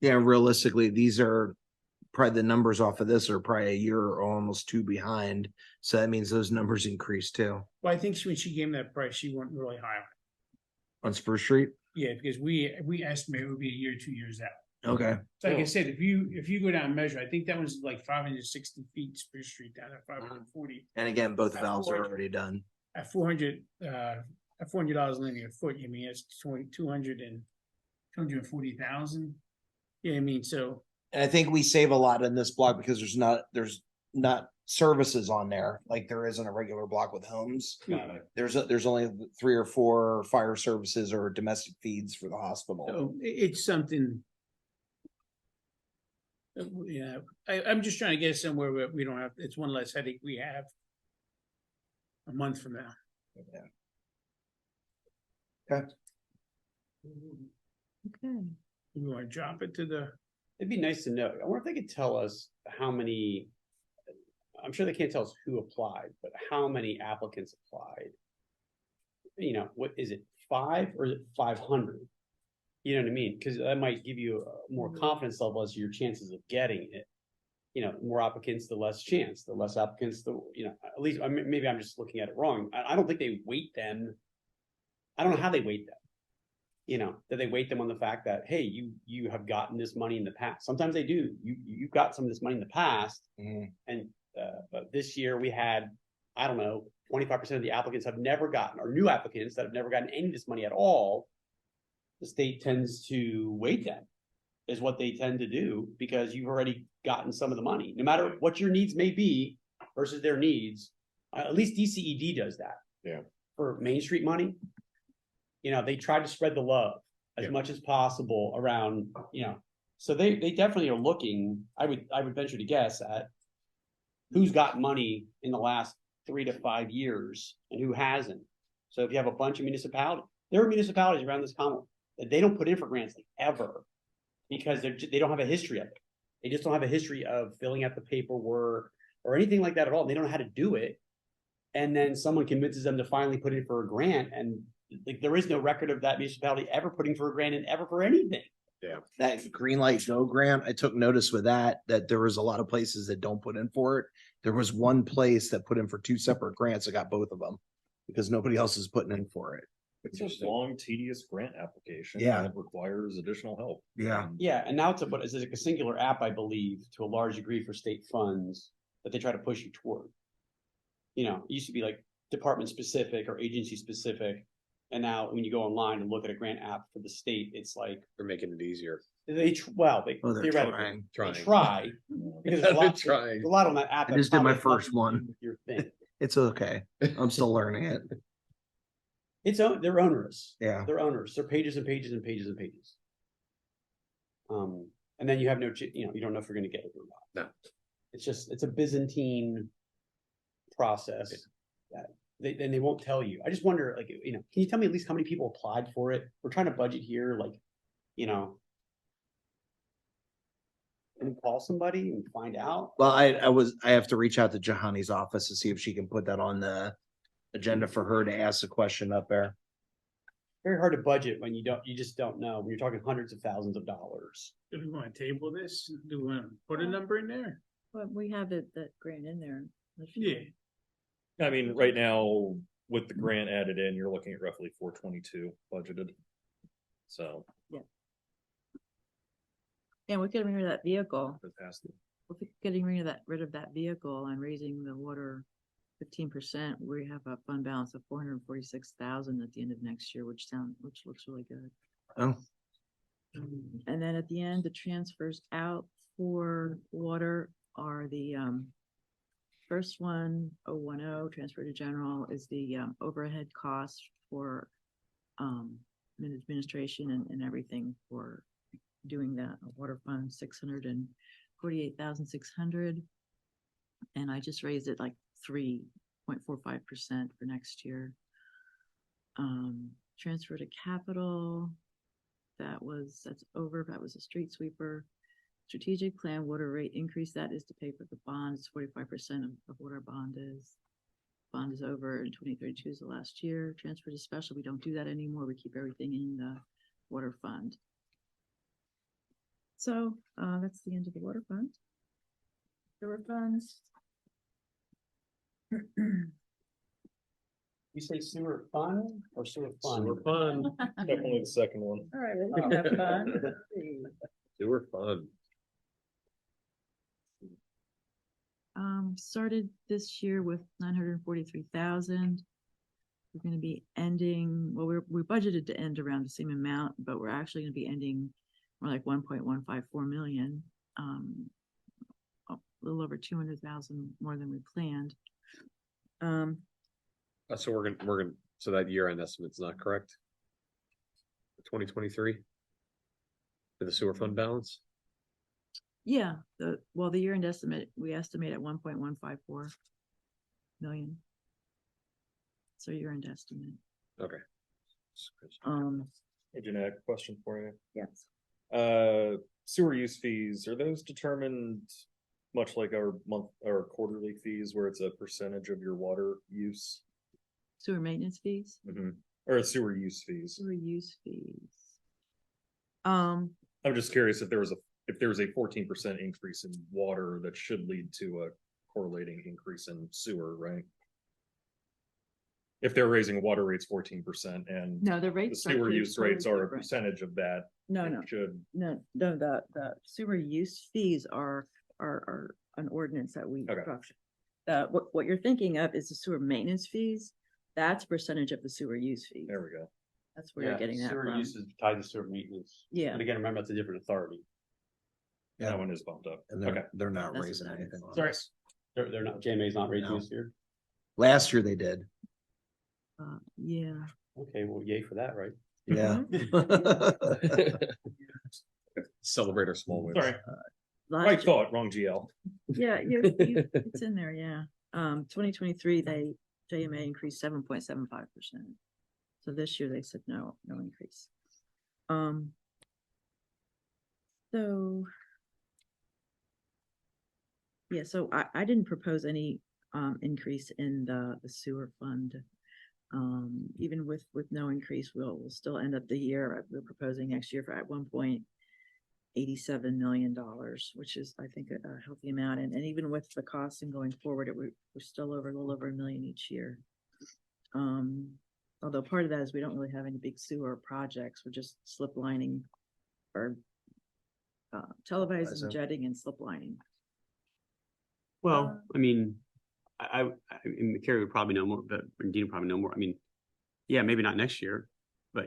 Yeah, realistically, these are probably the numbers off of this are probably a year or almost 2 behind. So that means those numbers increase too. well, I think when she gave me that price, she went really high. On Spruce Street? Yeah, because we estimate it would be a year, 2 years out. Okay. So like I said, if you go down and measure, I think that was like 560 feet Spruce Street down at 540. And again, both At valves are 400. already done. At $400 linear foot, I mean, it's 240,000. Yeah, I mean, so, And I think we save a lot in this block because there's not services on there like there is in a regular block with homes. yeah, There's only 3 or 4 fire services or domestic feeds for the hospital. so it's something. Yeah, I'm just trying to get somewhere where we don't have, it's one less headache we have a month from now. Okay. We want to drop it to the, It'd be nice to know. I wonder if they could tell us how many, I'm sure they can't tell us who applied, but how many applicants applied? You know, what is it, 5 or is it 500? You know what I mean? Because that might give you a more confidence level as to your chances of getting it. You know, more applicants, the less chance, the less applicants, at least, I mean, maybe I'm just looking at it wrong. I don't think they weight them. I don't know how they weight them. You know, that they weight them on the fact that, hey, you have gotten this money in the past. Sometimes they do. You've got some of this money in the past. And but this year we had, I don't know, 25% of the applicants have never gotten, or new applicants that have never gotten any of this money at all. The state tends to weight them, is what they tend to do, because you've already gotten some of the money, no matter what your needs may be versus their needs. At least DCED does that. Yeah. For Main Street money, you know, they try to spread the love as Yeah. much as possible around, you know, so they definitely are looking, I would venture to guess at who's got money in the last 3 to 5 years and who hasn't. So if you have a bunch of municipalities, there are municipalities around this Commonwealth that they don't put in for grants like ever, because they don't have a history of it. They just don't have a history of filling out the paperwork or anything like that at all. They don't know how to do it. And then someone convinces them to finally put in for a grant, and like there is no record of that municipality ever putting for a grant and ever for anything. That Green Light Go grant, I took notice with that there was a lot of places that don't put in for it. There was one place that put in for 2 separate grants that got both of them because nobody else is putting in for it. It's a long, tedious grant application. Yeah. And it requires additional help. Yeah. Yeah, and now it's but it's like a singular app, I believe, to a large degree for state funds that they try to push you toward. You know, it used to be like department specific or agency specific. And now when you go online and look at a grant app for the state, it's like They're making it easier. they Oh, they're theoretically trying. they try because there's a They're lot, trying. there's a lot on that app. I that just did my probably has first nothing to one. do with Your thing. It's okay. I'm still learning it. They're onerous. Yeah. They're onerous. They're pages and pages and pages and pages. And then you have you don't know if you're gonna get it or not. No. It's a Byzantine process that they won't tell you. I just wonder, like, you know, can you tell me at least how many people applied for it? We're trying to budget here, like, you know. Can we call somebody and find out? Well, I have to reach out to Jahani's office to see if she can put that on the agenda for her to ask the question up there. Very hard to budget when you just don't know, when you're talking hundreds of thousands of dollars. do we want to table this? Do we want to put a number in there? But we have that grant in there. Yeah. I mean, right now, with the grant added in, you're looking at roughly 422 budgeted. So. And we're getting rid of that vehicle. Fantastic. We're getting rid of that vehicle and raising the water 15%. We have a fund balance of 446,000 at the end of next year, which looks really good. Oh, And then at the end, the transfers out for water are the first one, 010, transfer to general, is the overhead cost for administration and everything for doing that. Water fund 648,600, and I just raised it like 3.45% for next year. Transfer to capital, that was a street sweeper. Strategic plan water rate increase, that is to pay for the bonds, 45% of what our bond is. Bond is over in 2032 is the last year. Transfer to special, we don't do that anymore. We keep everything in the water fund. So that's the end of the water fund. Sewer funds. You say sewer fun or sewer fun? Sewer fun, definitely the second one. All right, well, we can have fun. Let's see. Sewer fun. Started this year with 943,000. We're gonna be ending, well, we budgeted to end around the same amount, but we're actually gonna be ending more like 1.154 million. A little over 200,000 more than we planned. So we're gonna, so that year-end estimate's not correct? 2023? For the sewer fund balance? Yeah, the year-end estimate, we estimate at 1.154 million. So year-end estimate. Okay. Hey, Jeanette, question for you. Yes. Sewer use fees, are those determined much like our month or quarterly fees where it's a percentage of your water use? Sewer maintenance fees, Or sewer use fees? sewer use fees. I'm just curious if there was a 14% increase in water that should lead to a correlating increase in sewer, right? If they're raising water rates 14% and No, the the rates. sewer use rates are a different. percentage of that, No, it no, should, no, the sewer use fees are an ordinance that we. Okay. structure. What you're thinking of is the sewer maintenance fees. That's percentage of the sewer use fees. there we go. That's where you're getting that Sewer from. use is tied to sewer maintenance. Yeah. But again, remember, it's a different authority. Yeah. That one is bumped up. And Okay. they're not That's raising what that anything is. on Sorry. us. They're not, JMA's not raising No. this year. Last year they did. Yeah. Okay, well, yay for that, right? Yeah. Celebrate our small wins. Sorry, Last right year- thought, wrong GL. Yeah, it's in there, yeah. 2023, JMA increased 7.75%. So this year they said no increase. So. Yeah, so I didn't propose any increase in the sewer fund. Even with no increase, we'll still end up the year, we're proposing next year for at $1.87 million, which is, I think, a healthy amount. And even with the cost and going forward, we're still a little over $1 million each year. Although part of that is we don't really have any big sewer projects. We're just slip lining or televising, jetting and slip lining. Well, I mean, I mean, Carrie would probably know more, but Dean would probably know more. I mean, yeah, maybe not next year, but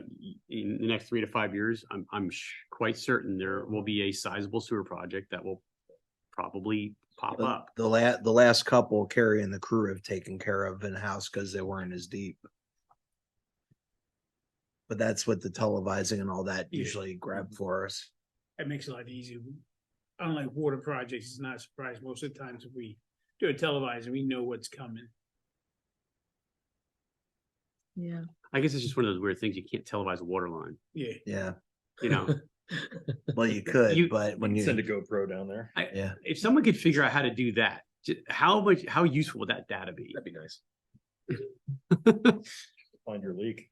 in the next 3 to 5 years, I'm quite certain there will be a sizable sewer project that will probably pop up. The last couple Carrie and the crew have taken care of in-house because they weren't as deep. But that's what the televising and all that Yeah. usually grab for us. That makes it a lot easier. Unlike water projects, it's not a surprise. Most of the times if we do a televising, we know what's coming. Yeah. I guess it's just one of those weird things. You can't televise a water line, Yeah. Yeah. you know? Well, you could, You- but when Send a you, GoPro down there. yeah. If someone could figure out how to do that, how useful would that data be? That'd be nice. Find your leak.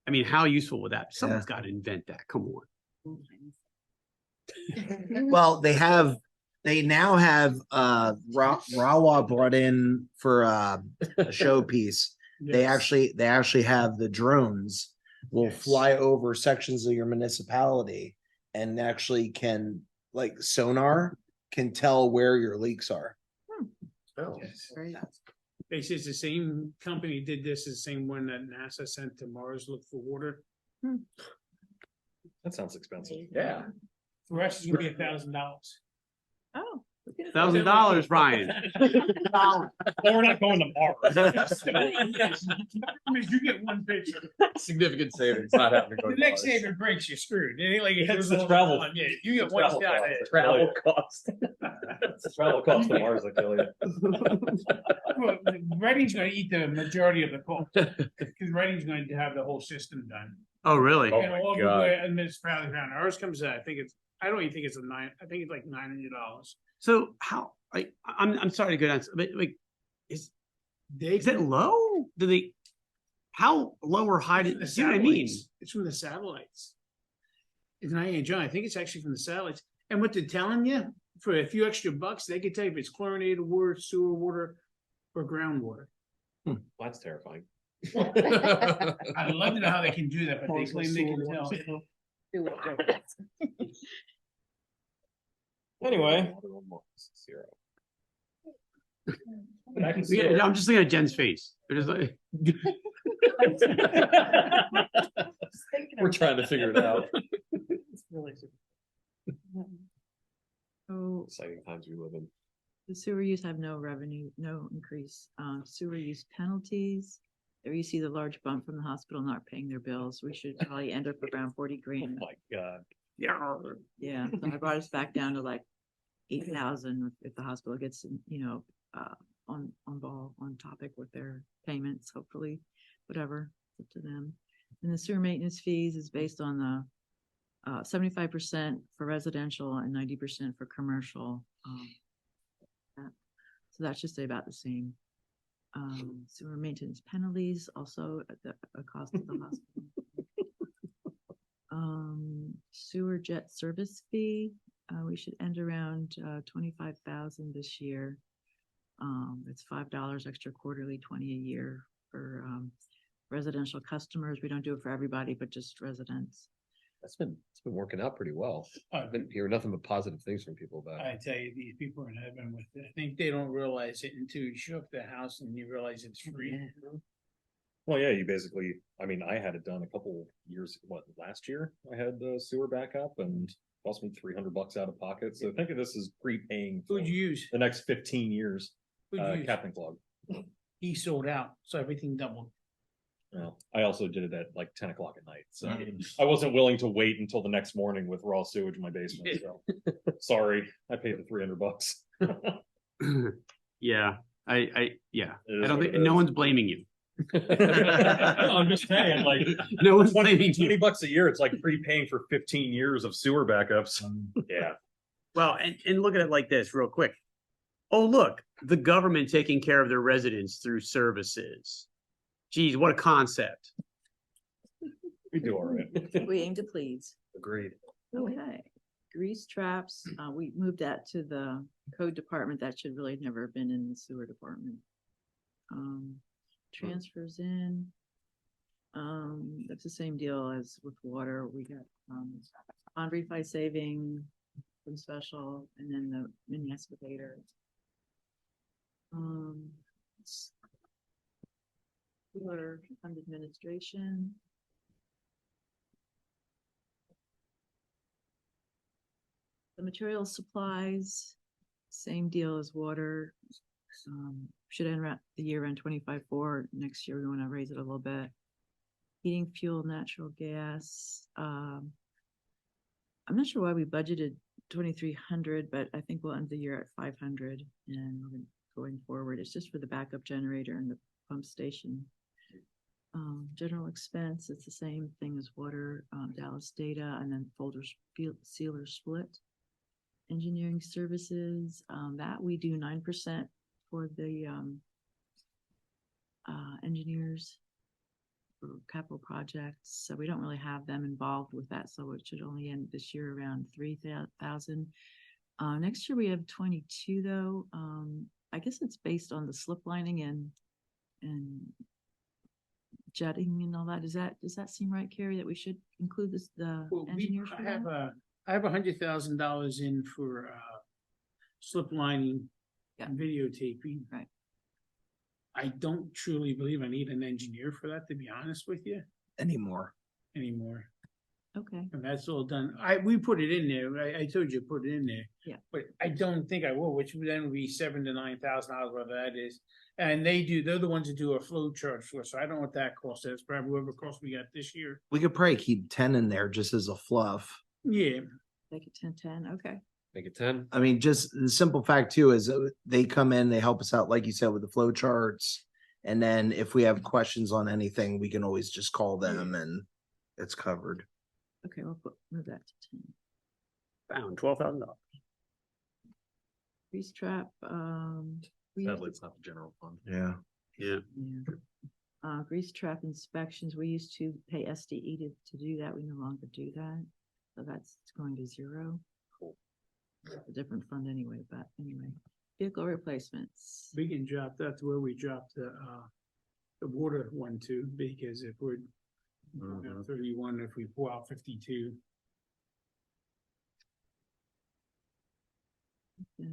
I mean, how useful would that? Someone's got to invent that. Come on. Well, they now have Rawa brought in for a showpiece. They actually have the drones will Yes. fly over sections of your municipality and actually can, like sonar, can tell where your leaks are. Oh, Yes. Right. They say it's the same company did this, the same one that NASA sent to Mars, look for water. That sounds expensive. yeah. For us, it's gonna be $1,000. Oh. $1,000, Brian. Well, we're not going to Mars. You get one picture. Significant savings, not having to go. The to next Mars. day if it breaks, you're screwed. It ain't like There's the travel. Yeah, you get one shot at it. Travel cost. It's a travel cost to Mars, I tell you. Well, Reading's gonna eat the majority of the cost, because Reading's going to have the whole system done. Oh, really? Oh And my all the God. way municipalities around, ours comes out, I don't even think it's I think it's like $900. So how, like, I'm sorry to go down, but like, is They it low? Do they, how low or high, do you know what I mean? It's from the satellites. It's not even John, I think it's actually from the satellites. And what they're telling you, for a few extra bucks, they can tell you if it's chlorinated water, sewer water, or groundwater. That's terrifying. I'd love to know how they can do that, but they claim they can tell. Anyway. Zero. Back in Yeah, sewer. I'm just looking at Jen's face. They're just like. We're trying to figure it out. So Exciting times we live in. the sewer use have no revenue, no increase. Sewer use penalties. There you see the large bump from the hospital not paying their bills. We should probably end up around 40 Oh grand. my God. Yeah, so I brought us back down to like 8,000 if the hospital gets, on topic with their payments, hopefully, whatever, it's up to them. And the sewer maintenance fees is based on the 75% for residential and 90% for commercial. So that should stay about the same. Sewer maintenance penalties also at the cost of the hospital. Sewer jet service fee, we should end around 25,000 this year. It's $5 extra quarterly, 20 a year for residential customers. We don't do it for everybody, but just residents. It's been working out pretty well. I I've been hearing nothing but positive things from people about it. tell you, these people are in heaven with it. I think they don't realize it until you show up to the house and you realize it's free. Well, yeah, you basically, I mean, I had it done a couple years, last year? I had the sewer backup and cost me $300 out of pocket. So think of this as prepaying for Who'd you use? the next 15 years. Who'd you use? Captain Club. He sold out, so everything doubled. Well, I also did it at like 10 o'clock at night, so I wasn't willing to wait until the next morning with raw sewage in my basement. So sorry, I paid the $300. Yeah, yeah. It is I don't what think, it no is. one's blaming you. I'm just saying, like, No one's blaming you. $20 a year. It's like prepaying for 15 years of sewer backups. Yeah. Well, and look at it like this real quick. Oh, look, the government taking care of their residents through services. Geez, what a concept. We do all right. We aim to please. Agreed. Okay, grease traps, we moved that to the code department. That should really never have been in the sewer department. Transfers in. That's the same deal as with water. We got, on refi saving from special and then the mini excavator. Sewer fund administration. The material supplies, same deal as water. Should end the year around 25.4. Next year, we want to raise it a little bit. Heating fuel, natural gas. I'm not sure why we budgeted 2,300, but I think we'll end the year at 500. And going forward, it's just for the backup generator and the pump station. General expense, it's the same thing as water, Dallas data, and then folders, sealer split. Engineering services, that we do 9% for the engineers for capital projects. So we don't really have them involved with that. So it should only end this year around 3,000. Next year we have 22 though. I guess it's based on the slip lining and jetting and all that. Does that seem right, Carrie, that we should include this, the engineers for that? I have $100,000 in for slip lining and videotaping. Right. I don't truly believe I need an engineer for that, to be honest with you, Anymore. anymore. Okay, And that's all done. We put it in there. I told you to put it in there. Yeah. But I don't think I will, which then would be $7,000 to $9,000, whatever that is. And they're the ones that do a flow chart for us. So I don't know what that cost is. Probably whatever cost we got this year. We could probably keep 10 in there just as a fluff. Yeah. make it 10-10, okay. Make it 10. I mean, just the simple fact too is they come in, they help us out, like you said, with the flow charts. And then if we have questions on anything, we can always just call them and it's covered. Okay, we'll move that to 10. Found $12,000. Grease trap, Sadly, it's not the general fund. Yeah. Yeah. yeah. Grease trap inspections, we used to pay SDE to do that. We no longer do that. So that's going to zero. Cool. A different fund anyway, but anyway. Vehicle replacements. We can drop that to where we dropped the the water one too, because if we're Mhm. 31, if we pull out 52. Yeah.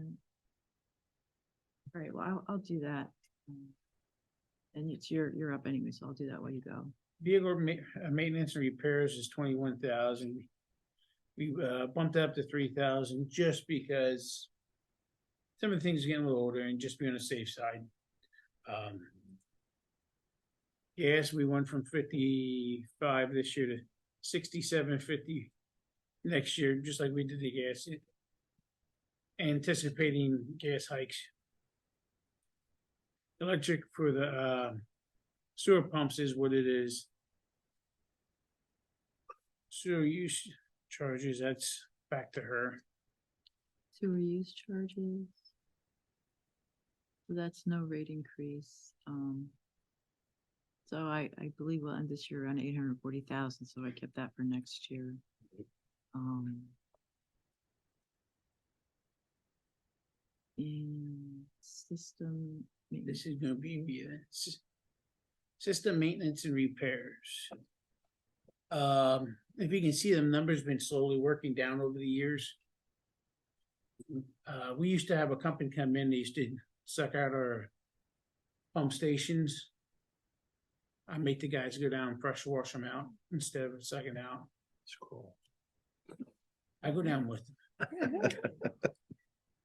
All right, well, I'll do that. And it's you're up anyway, so I'll do that while you go. Vehicle maintenance and repairs is 21,000. We bumped up to 3,000 just because some of the things are getting a little older and just be on the safe side. Gas, we went from 55 this year to 67.50 next year, just like we did the gas. Anticipating gas hikes. Electric for the sewer pumps is what it is. Sewer use charges, that's back to her. Sewer use charges. So that's no rate increase. So I believe we'll end this year around 840,000, so I kept that for next year. And system. This is gonna be system maintenance and repairs. If you can see, the numbers been slowly working down over the years. We used to have a company come in, they used to suck out our pump stations. I make the guys go down and pressure wash them out instead of sucking out. It's cool. I go down with them.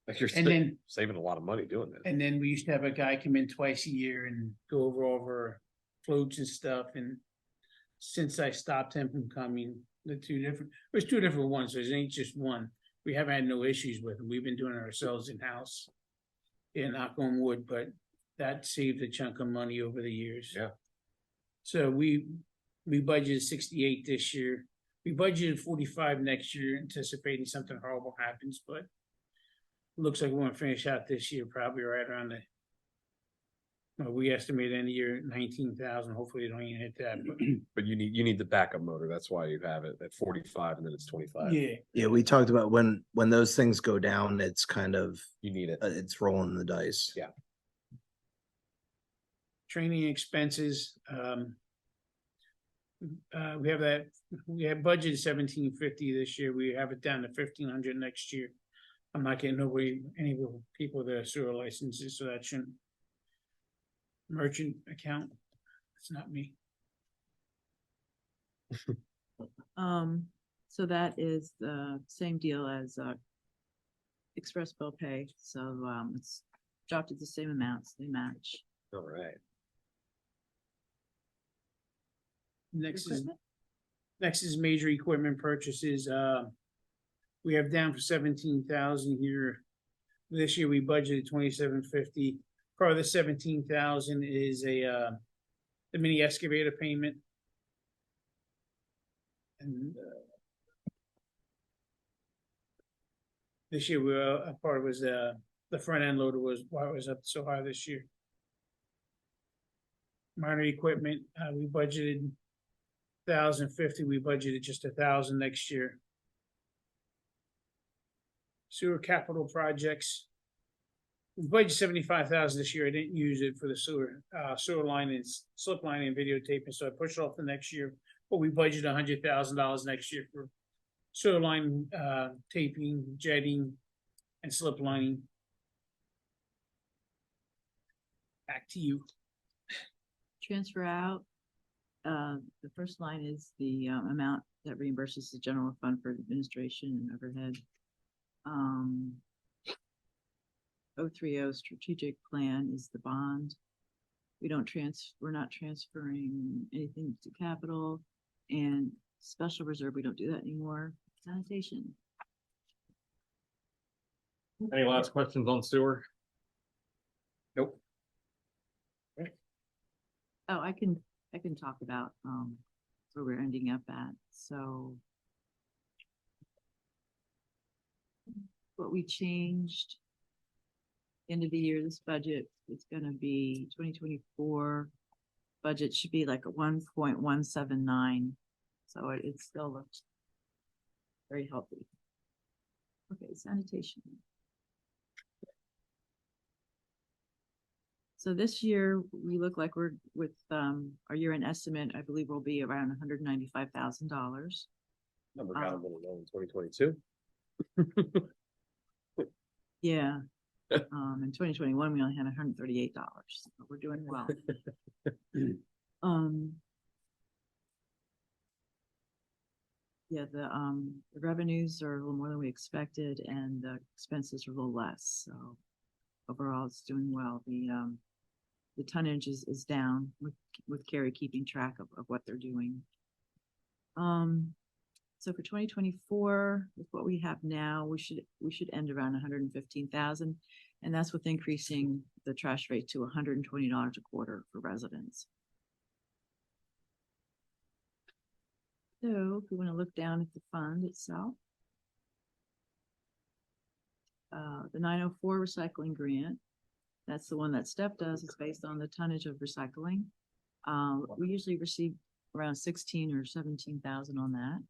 Like you're And then, saving a lot of money doing that. and then we used to have a guy come in twice a year and go over all of our floats and stuff, and since I stopped him from coming, there's two different ones, there ain't just one. We haven't had no issues with them, we've been doing it ourselves in-house. And knock on wood, but that saved a chunk of money over the years. Yeah. So we budgeted 68 this year, we budgeted 45 next year, anticipating something horrible happens, but looks like we're gonna finish out this year probably right around we estimate end of year 19,000. Hopefully, they don't even hit that. But you need the backup motor. That's why you have it at 45 and then it's 25. Yeah, Yeah, we talked about when those things go down, it's kind of, You need it. it's rolling the dice. Yeah. training expenses. We have that. We have budgeted 1,750 this year. We have it down to 1,500 next year. I'm not getting any people that are sewer licenses, so that shouldn't. Merchant account, it's not me. So that is the same deal as express bill pay, so it's dropped at the same amounts, they match. All right. Next Equipment? is major equipment purchases. We have down for 17,000 here. This year we budgeted 2,750. Part of the 17,000 is the mini excavator payment. And this year a part of it was the front end loader was why it was up so high this year. Minor equipment, we budgeted 1,050. We budgeted just 1,000 next year. Sewer capital projects. We budgeted 75,000 this year. I didn't use it for the sewer line and slip line and videotaping, so I pushed it off the next year. But we budgeted $100,000 next year for sewer line taping, jetting, and slip lining. Back to you. Transfer out, the first line is the amount that reimburses the general fund for administration and overhead. 030 strategic plan is the bond. We're not transferring anything to capital, and special reserve, we don't do that anymore. Sanitation. Any last questions on sewer? Nope. Oh, I can talk about where we're ending up at. So what we changed end of the year, this budget, it's gonna be 2024 budget should be like a 1.179. So it still looks very healthy. Okay, sanitation. So this year, we look like we're with, our year-end estimate, I believe will be around $195,000. Number got a little low in 2022. Yeah. In 2021, we only had $138, so we're doing well. Yeah, the revenues are a little more than we expected and the expenses are a little less, so overall it's doing well. The tonnage is down with Carrie keeping track of what they're doing. So for 2024, with what we have now, we should end around 115,000, and that's with increasing the trash rate to $120 a quarter for residents. So if we want to look down at the fund itself, the 904 recycling grant, that's the one that Steph does. It's based on the tonnage of recycling. We usually receive around 16 or 17,000 on that.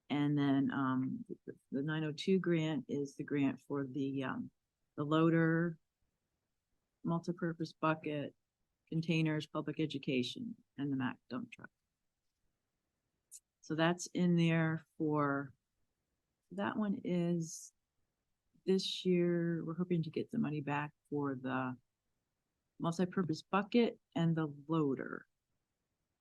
And then the 902 grant is the grant for the loader, multipurpose bucket, containers, public education, and the Mack dump truck. So that's in there for, that one is this year, we're hoping to get the money back for the multipurpose bucket and the loader.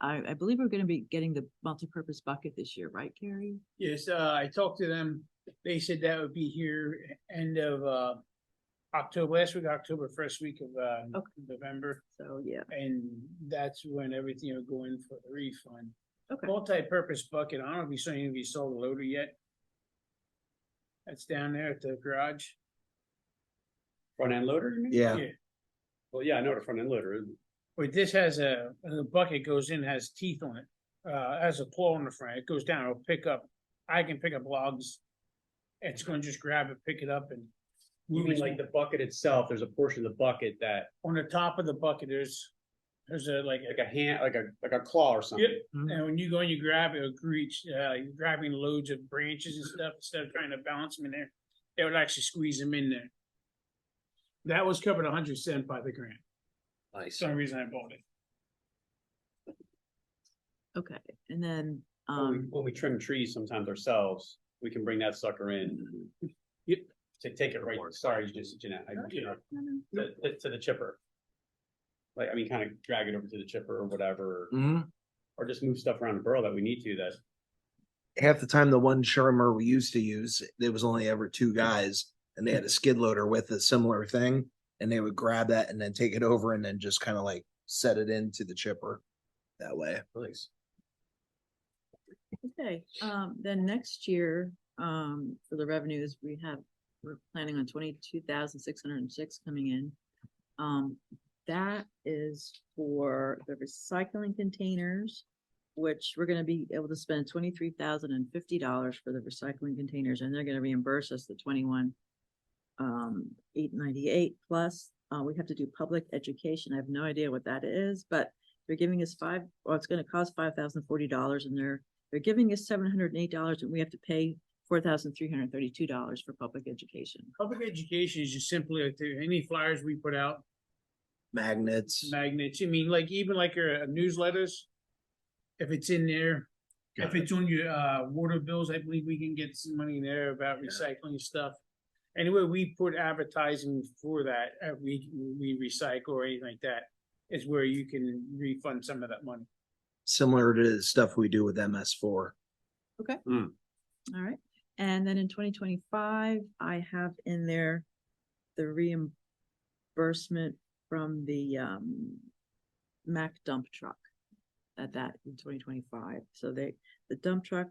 I believe we're gonna be getting the multipurpose bucket this year, right, Carrie? Yes, I talked to them. They said that would be here end of October, last week, October, first week of November. So, yeah, And that's when everything will go in for the refund. okay. Multi-purpose bucket, I don't know if you saw any of you saw the loader yet. That's down there at the garage. Front end loader, you mean? Yeah. Well, yeah, I know what a front end loader is. But this has a bucket goes in, has teeth on it, has a claw on the front, it goes down, it'll pick up, I can pick up logs. It's gonna just grab it, pick it up and. You mean like the bucket itself, there's a portion of the bucket that, On the top of the bucket, there's a like like a hand, like a claw or something. Yep, and when you go and you grab it, it'll reach, you're grabbing loads of branches and stuff, instead of trying to balance them in there, it would actually squeeze them in there. That was covered 100% by the grant, Nice. that's the only reason I bought it. Okay, and then, When we trim trees sometimes ourselves, we can bring that sucker in. Yep. To take it right, sorry, Jeanette, to the chipper. Like, I mean, kind of drag it over to the chipper or whatever, or just move stuff around the borough that we need to, that. Half the time, the one Shermer we used to use, there was only ever two guys and they had a skid loader with a similar thing. And they would grab that and then take it over and then just kind of like set it into the chipper that way. Nice. okay, then next year, for the revenues, we're planning on 22,606 coming in. That is for the recycling containers, which we're gonna be able to spend $23,050 for the recycling containers, and they're gonna reimburse us the 21,898 plus. We have to do public education. I have no idea what that is, but they're giving us it's gonna cost $5,040, and they're giving us $708, and we have to pay $4,332 for public education. Public education is just simply like any flyers we put out, Magnets. magnets, I mean, like even like your newsletters. If it's in there, if it's on your water bills, I believe we can get some money in there about recycling stuff. Anyway, we put advertising for that, we recycle or anything like that, is where you can refund some of that money. Similar to the stuff we do with MS4. Okay. All right. And then in 2025, I have in there the reimbursement from the Mack dump truck at that in 2025. So the dump truck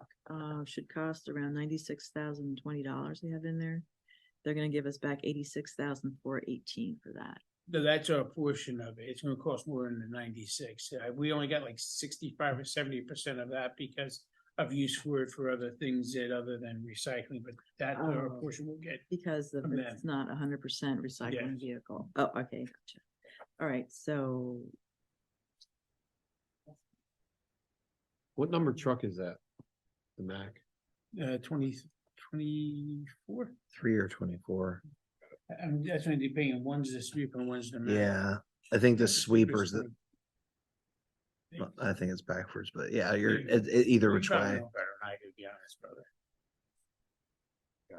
should cost around $96,020 they have in there. They're gonna give us back $86,418 for that. So that's our portion of it. It's gonna cost more than the 96. We only got like 65 or 70% of that because of use for it for other things that other than recycling, but that our portion will get. Because From it's them. not 100% recycling Yes. vehicle. Oh, okay, gotcha. All right, so What number truck is that? The Mac? 2024. 3 or 24. That's when they're paying one's the sweep and one's the. man. Yeah. I think the sweepers that, I think it's backwards, but yeah, you're either You which probably way. know better than I do, to be honest, brother.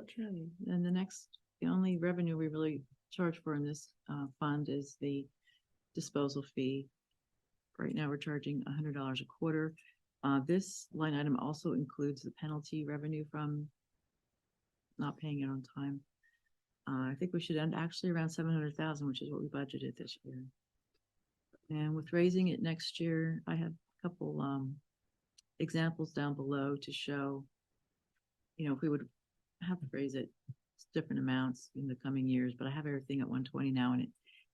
Okay, and the next, the only revenue we really charge for in this fund is the disposal fee. Right now, we're charging $100 a quarter. This line item also includes the penalty revenue from not paying it on time. I think we should end actually around 700,000, which is what we budgeted this year. And with raising it next year, I have a couple examples down below to show, you know, if we would have to raise it different amounts in the coming years, but I have everything at 120 now, and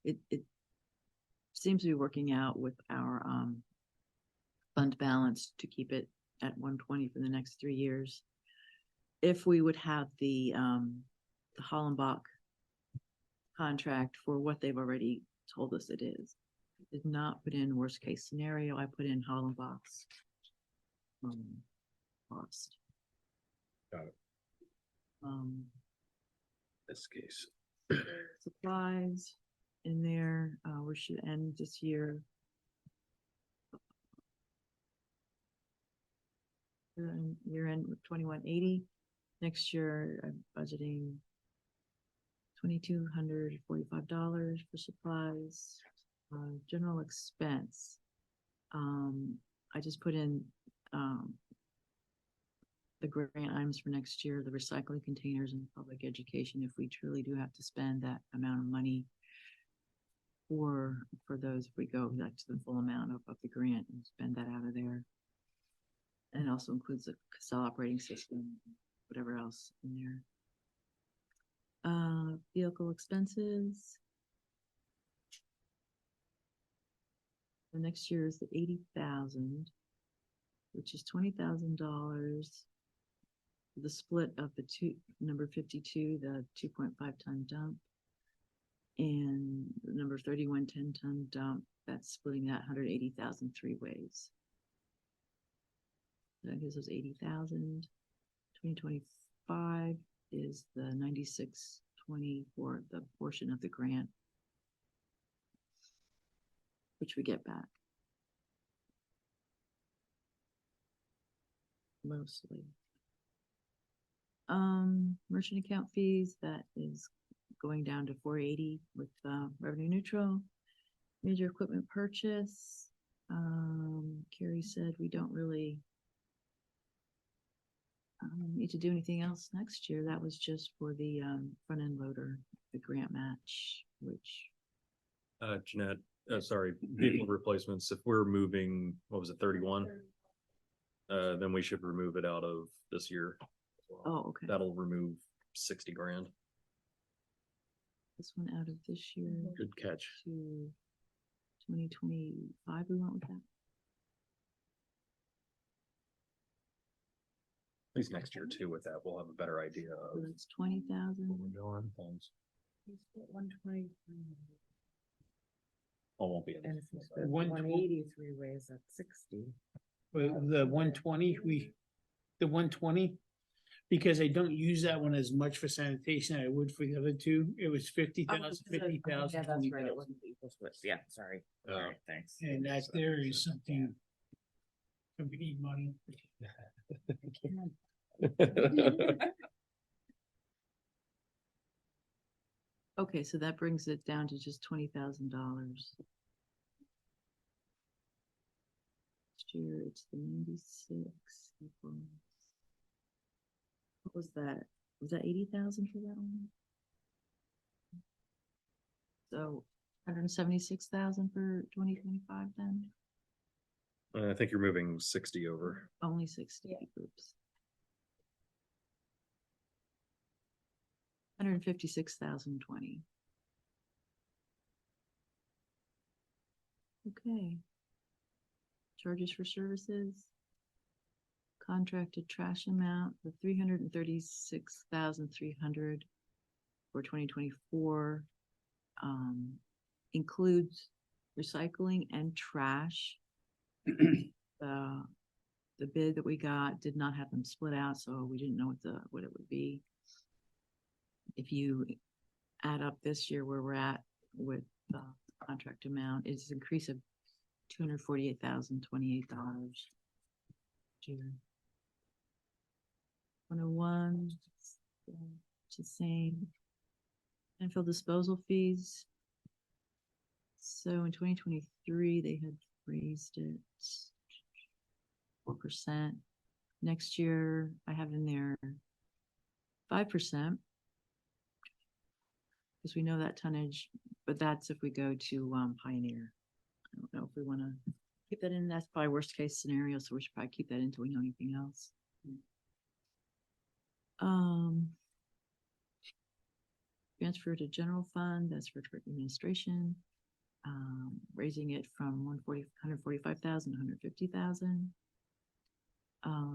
it seems to be working out with our fund balance to keep it at 120 for the next 3 years. If we would have the Hollenbach contract for what they've already told us it is. Did not put in worst case scenario. I put in Hollenbach's cost. Got it. This case. Supplies in there, we should end this year. Year end with 2180. Next year, I'm budgeting $2,245 for supplies. General expense. I just put in the grant items for next year, the recycling containers and public education, if we truly do have to spend that amount of money for those, if we go back to the full amount of the grant and spend that out of there. And it also includes the Casella operating system, whatever else in there. Vehicle expenses. The next year is the 80,000, which is $20,000. The split of the number 52, the 2.5 ton dump, and the number 31 10-ton dump. That's splitting that 180,000 three ways. That gives us 80,000. 2025 is the 9620 for the portion of the grant, which we get back. Mostly. Merchant account fees, that is going down to 480 with revenue neutral. Major equipment purchase. Carrie said we don't really need to do anything else next year. That was just for the front end loader, the grant match, which Jeanette, sorry, vehicle replacements, if we're moving, what was it, 31? Then we should remove it out of this year. oh, okay. That'll remove 60 grand. This one out of this year Good catch. to 2025, we went with that. At least next year too with that, we'll have a better idea So of that's 20,000. where we're going. Things. 120. Oh, won't be. And if you spend 120. 183 ways, that's 60. But the 120, the 120, because I don't use that one as much for sanitation as I would for the other two. It was 50,000, 50,000, Yeah, that's right. It 20,000. wasn't equal split. Yeah, sorry. All right, thanks. And that there is something. We need money. Okay, so that brings it down to just $20,000. Next year, it's the 96. What was that? Was that 80,000 for that one? So 176,000 for 2025 then? I think you're moving 60 over. Only 60 groups. 156,020. Okay. Charges for services. Contracted trash amount of 336,300 for 2024. Includes recycling and trash. The bid that we got did not have them split out, so we didn't know what it would be. If you add up this year where we're at with contract amount is an increase of $248,028. 101, it's the same. Landfill disposal fees. So in 2023, they had raised it 4%. Next year, I have in there 5%. Because we know that tonnage, but that's if we go to Pioneer. I don't know if we want to keep that in. That's probably worst case scenario, so we should probably keep that in until we know anything else. Transfer to general fund, that's for administration. Raising it from 145,000, 150,000.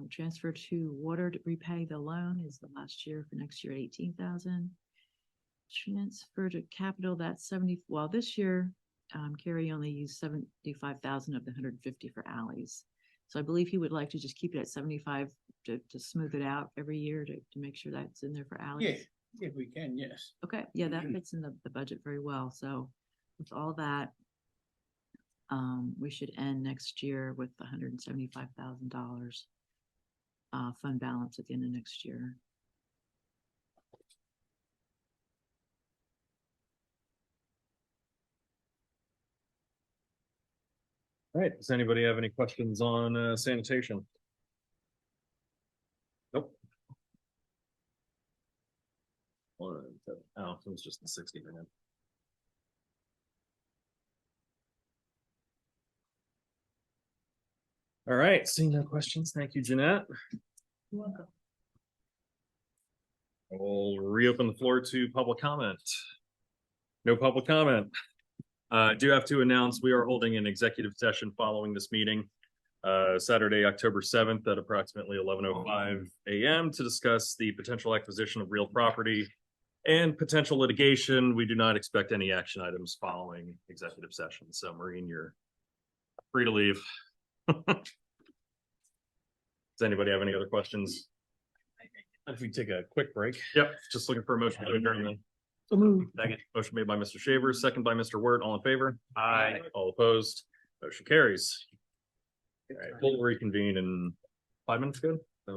Transfer to water to repay the loan is the last year for next year, 18,000. Transfer to capital, that's 70, well, this year, Carrie only used 75,000 of the 150 for alleys. So I believe he would like to just keep it at 75 to smooth it out every year to make sure that's in there for alleys. Yeah, if we can, yes. Okay, yeah, that fits in the budget very well. So with all that, we should end next year with $175,000 fund balance at the end of next year. All right, does anybody have any questions on sanitation? Nope. Oh, it was just the 60 minute. All right, seeing no questions. Thank you, Jeanette. You're welcome. We'll reopen the floor to public comment. No public comment. I do have to announce we are holding an executive session following this meeting. Saturday, October 7th at approximately 11:05 a.m. to discuss the potential acquisition of real property and potential litigation. We do not expect any action items following executive session. So Maureen, you're free to leave. Does anybody have any other questions? If we take a quick break. Yep, just looking for a motion to adjourn then. Second. Motion made by Mr. Shavers, second by Mr. Wirt. All in favor? Aye. All opposed? Motion carries. All right, we'll reconvene in 5 minutes. Good.